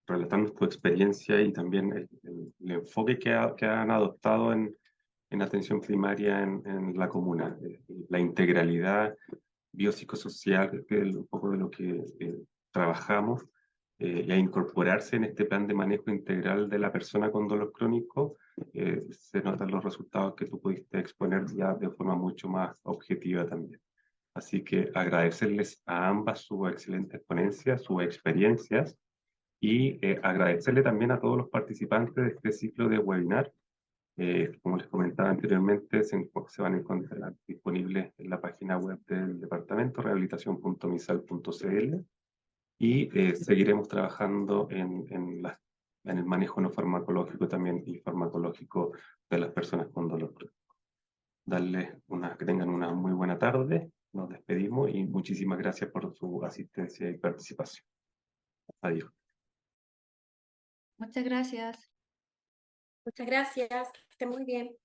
relatarnos tu experiencia y también el enfoque que han adoptado en atención primaria en la comuna, la integralidad biopsicosocial, que es un poco de lo que trabajamos, y a incorporarse en este plan de manejo integral de la persona con dolor crónico. Se notan los resultados que tú pudiste exponer ya de forma mucho más objetiva también. Así que agradecerles a ambas su excelente exponencia, sus experiencias, y agradecerle también a todos los participantes de este ciclo de webinar. Como les comentaba anteriormente, se van a encontrar disponibles en la página web del departamento, rehabilitación.misal.cl, y seguiremos trabajando en el manejo no farmacológico también y farmacológico de las personas con dolor crónico. Que tengan una muy buena tarde. Nos despedimos y muchísimas gracias por su asistencia y participación. Adiós. Muchas gracias. Muchas gracias, que esté muy bien.